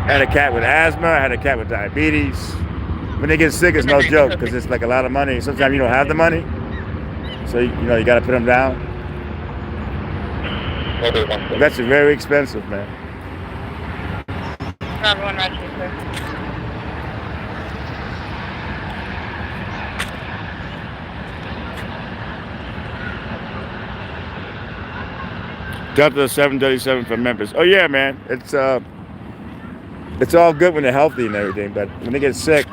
I had a cat with asthma. I had a cat with diabetes. When they get sick, it's no joke because it's like a lot of money. Sometimes you don't have the money, so you got to put them down. Vets are very expensive, man. Everyone, Roger, sir. Delta 737 from Memphis. Oh yeah, man. It's all good when they're healthy and everything, but when they get sick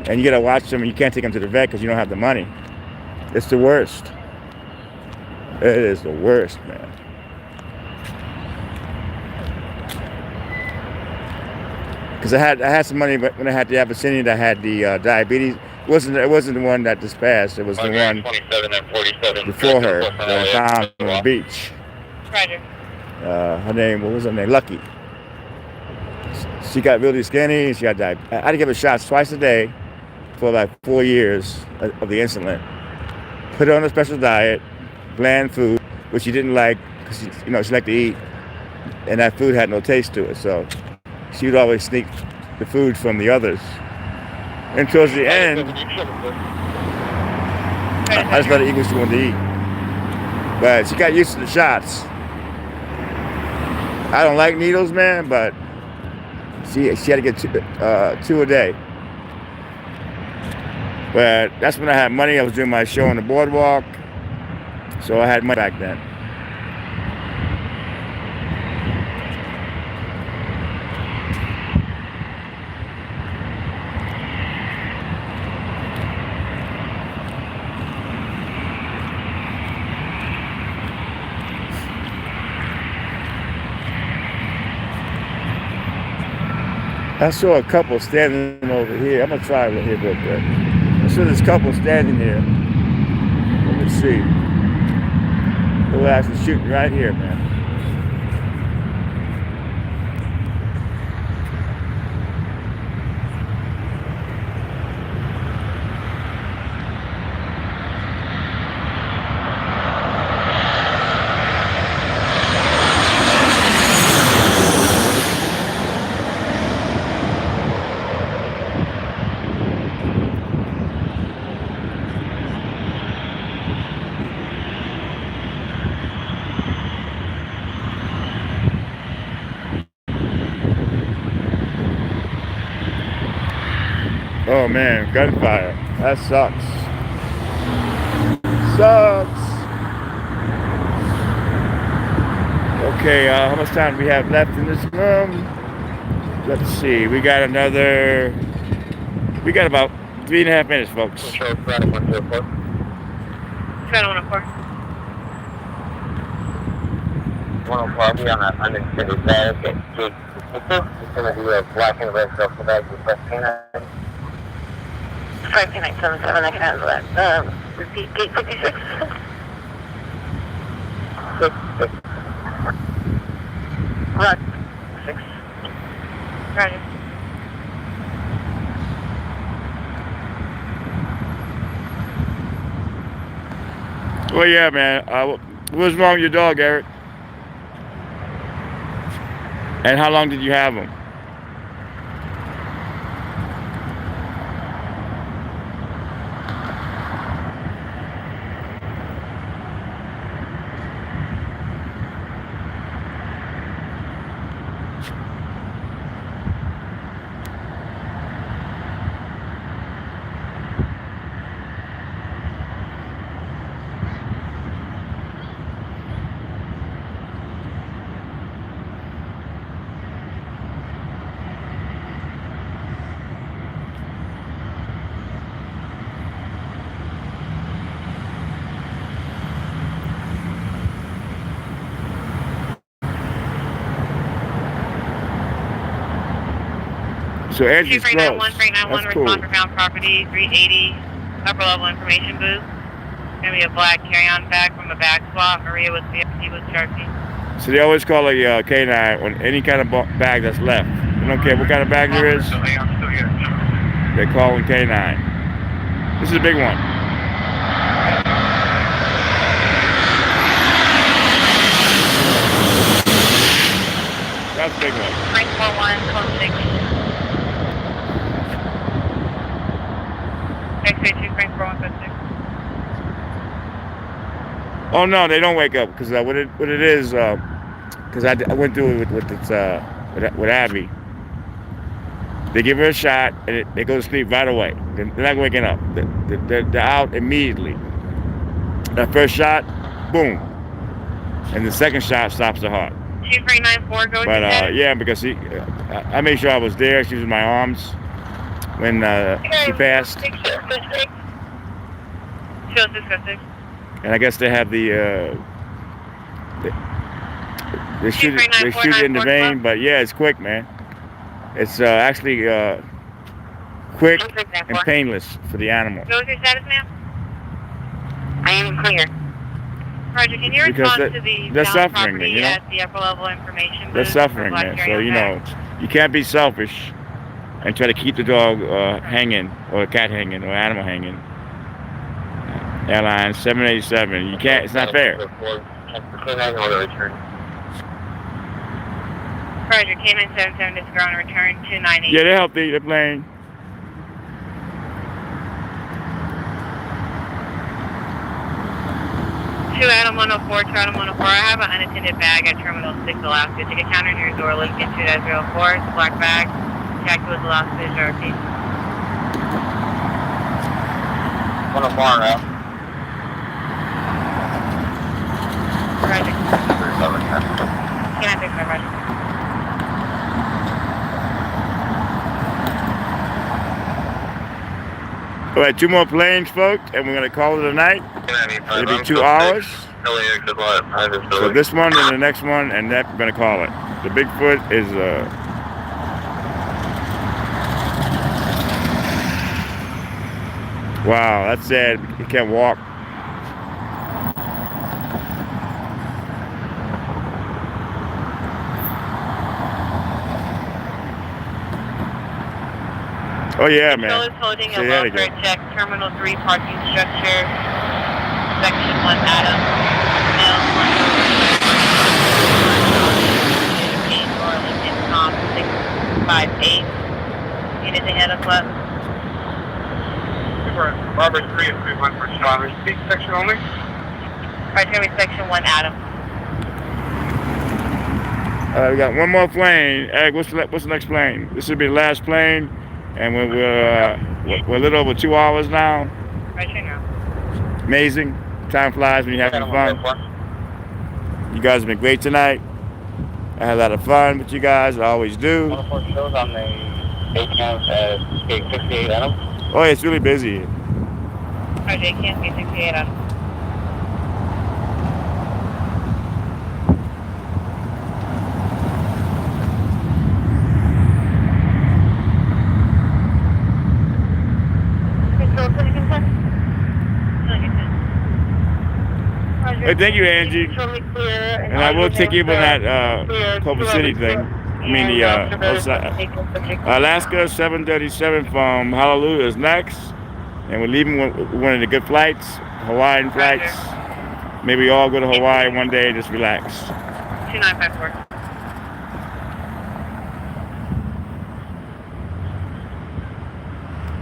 and you gotta watch them and you can't take them to the vet because you don't have the money, it's the worst. It is the worst, man. Because I had some money, but when I had the Abyssinian, I had the diabetes. It wasn't the one that just passed. It was the one before her that I found on the beach. Roger. Her name, what was her name? Lucky. She got really skinny. She got diabetes. I had to give her shots twice a day for like 4 years of the insulin. Put her on a special diet, bland food, which she didn't like because she liked to eat, and that food had no taste to it. So she would always sneak the food from the others. And towards the end, I just let her eat what she wanted to eat. But she got used to the shots. I don't like needles, man, but she had to get 2 a day. But that's when I had money. I was doing my show on the boardwalk, so I had money back then. I saw a couple standing over here. I'm gonna try over here real quick. I saw this couple standing here. Let me see. They were actually shooting right here, man. Oh man, gunfire. That sucks. Sucks. Okay, how much time do we have left in this room? Let's see. We got about 3.5 minutes, folks. Control, Friday 104. Friday 104. 104, I'll be on that unintended bag at gate 52. It's going to be a black and red duffel bag with fresh canine. 5977, I can handle that. Repeat, gate 56. 6. Roger. 6. Roger. Well, yeah, man. What's wrong with your dog, Eric? And how long did you have him? So Angie's close. 2391, That's cool. respond for found property, 380, upper level information booth. Gonna be a black carry-on bag from a bag swap. Maria was Sharpie. So they always call a K9 on any kind of bag that's left. They don't care what kind of bag there is. They call it K9. This is a big one. That's a big one. 941, code 6. X-ray 2, Frank 41, code 6. Oh no, they don't wake up because what it is, because I went through it with Abby. They give her a shot and they go to sleep right away. They're not waking up. They're out immediately. That first shot, boom, and the second shot stops the heart. 2394, go But to yeah, because I made sure I was there. She was in my arms when she passed. Show 606. And I guess they have they shoot it in the vein, but yeah, it's quick, man. It's actually quick and painless for the animal. What was your status, ma'am? I am clear. Roger, can you respond to the they're found suffering, property you know? at the upper level information booth? They're suffering, man. So you know, you can't be selfish and try to keep the dog hanging, or a cat hanging, or animal hanging. Airline 787. You can't. It's not fair. Roger, K977 is ground return 298. Yeah, they're healthy. They're playing. Two Adam 104, 2 Adam 104. I have an unattended bag at Terminal 6, Alaska. Take a counter near your door, lift into that 04. It's a black bag. Check with Alaska, Sharpie. 104 now. Roger. Can I fix my Roger? All right, 2 more planes, folks, and we're gonna call it a night. It'll be 2 hours. So this one and the next one, and that we're gonna call it. The Bigfoot is wow, that's sad. He can't walk. Oh yeah, man. Control is holding a Say that welfare again. check, Terminal 3 parking structure, Section 1 Adam, Male 1 or Lincoln Tom 658. Unit ahead of left. Robert 3 and 31 for John. Speak section only. Right, here we Section 1 Adam. We got one more plane. Eric, what's the next plane? This will be the last plane, and we're a little over 2 hours now. Right here now. Amazing. Time flies when you're having fun. You guys have been great tonight. I had a lot of fun with you guys. I always do. 104 shows on the 8 counts at gate 68 Adam. Oh, it's really busy. Right, J can't be 68 Adam. Hey, thank you, Angie. Totally clear. And I will take you up on that Culver City thing. I mean the Alaska 737 from Honolulu is next, and we're leaving one of the good flights, Hawaiian flights. Maybe we all go to Hawaii one day and just relax. 2954.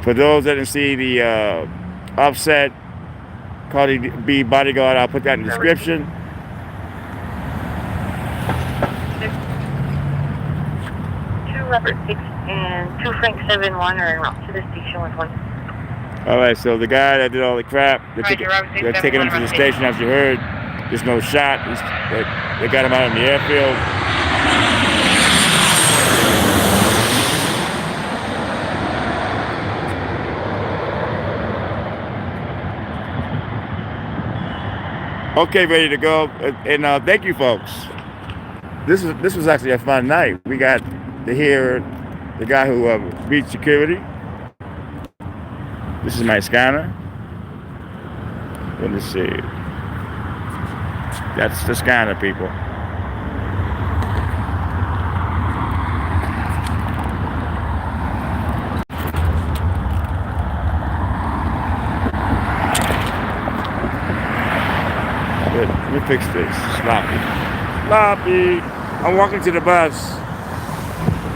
For those that didn't see the Offset Cardi B bodyguard, I'll put that in the description. Leopard 6 and 2 Frank 71 are en route to the station with 1. All right, so the guy that did all the crap, they're taking him to the station, as you heard. There's no shot. They got him out in the airfield. Okay, ready to go. And thank you, folks. This was actually a fun night. We got to hear the guy who beach security. This is my scanner. Let me see. That's the scanner, people. Let me fix this. Sloppy. Sloppy. I'm walking to the bus.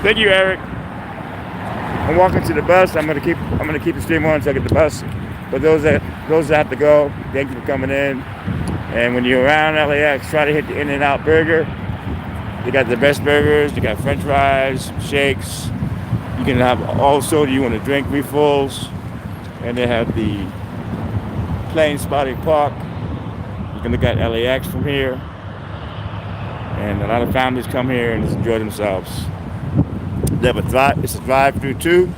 Thank you, Eric. I'm walking to the bus. I'm gonna keep the stream on until I get the bus. But those that have to go, thank you for coming in. And when you're around LAX, try to hit the In-N-Out burger. They got the best burgers. They got French fries, shakes. You can have all soda you want to drink, refills. And they have the Plain Spotting Park. You can look at LAX from here. And a lot of families come here and just enjoy themselves. They have it's a drive-through too,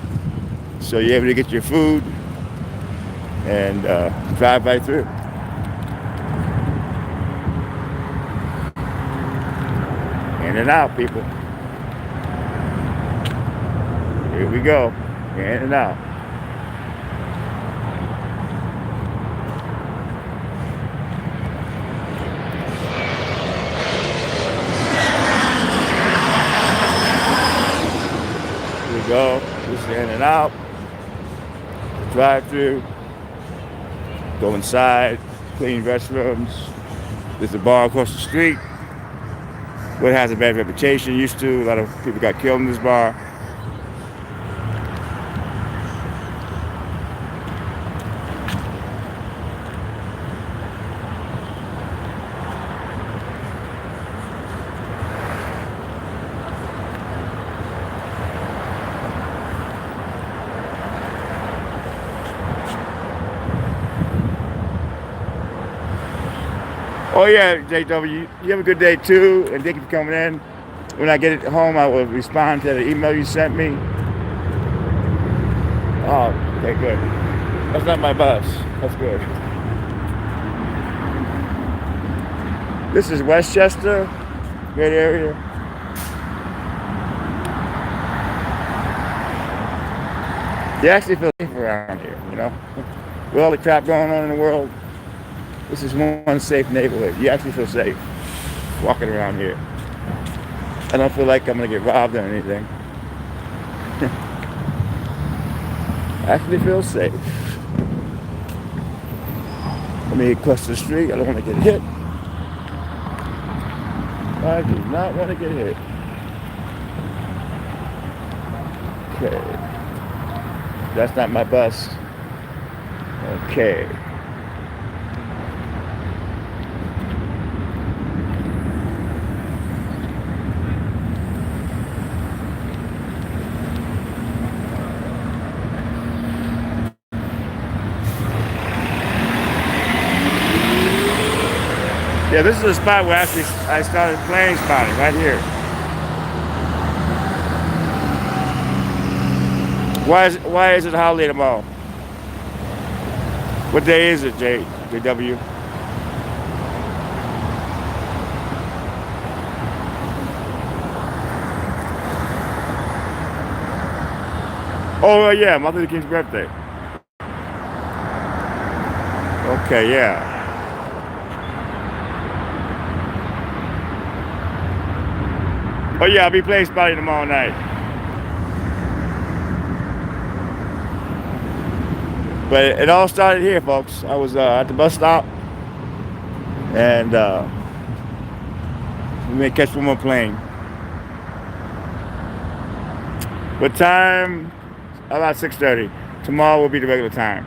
so you're able to get your food and drive right through. In and out, people. Here we go. In and out. Go. This is in and out. Drive through. Go inside. Clean restrooms. There's a bar across the street. But it has a bad reputation. Used to. A lot of people got killed in this bar. Oh yeah, JW, you have a good day too, and thank you for coming in. When I get it home, I will respond to the email you sent me. Oh, okay, good. That's not my bus. That's good. This is Westchester, great area. You actually feel safe around here, you know? With all the crap going on in the world, this is one safe neighborhood. You actually feel safe walking around here. I don't feel like I'm gonna get robbed or anything. I actually feel safe. Let me cross the street. I don't want to get hit. I do not want to get hit. Okay. That's not my bus. Okay. Yeah, this is the spot where actually I started plane spotting, right here. Why is it a holiday tomorrow? What day is it, JW? Oh yeah, Martin Luther King's birthday. Okay, yeah. Oh yeah, I'll be playing Spotty tomorrow night. But it all started here, folks. I was at the bus stop, and we may catch one more plane. What time? About 6:30. Tomorrow will be the regular time.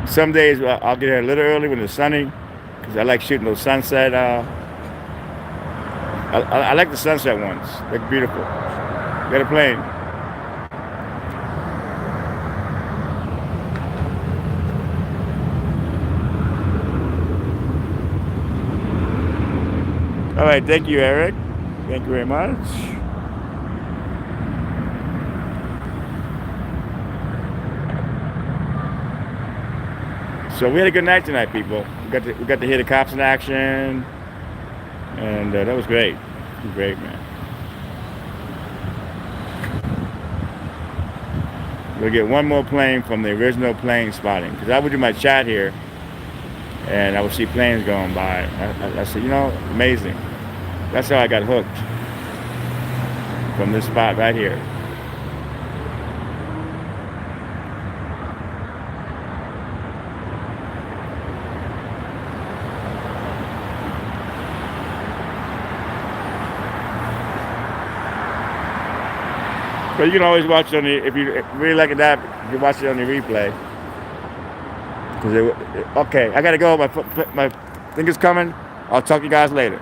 Some days I'll get here a little early when it's sunny, because I like shooting those sunset. I like the sunset ones. They're beautiful. Got a plane. All right, thank you, Eric. Thank you very much. So we had a good night tonight, people. We got to hear the cops in action, and that was great. It was great, man. we'll get one more plane from the original plane spotting. Because I would do my chat here, and I would see planes going by. I said, you know, amazing. That's how I got hooked. From this spot right here. But you can always watch it on the, if you really like it that, you can watch it on the replay. Okay, I gotta go. My thing is coming. I'll talk to you guys later.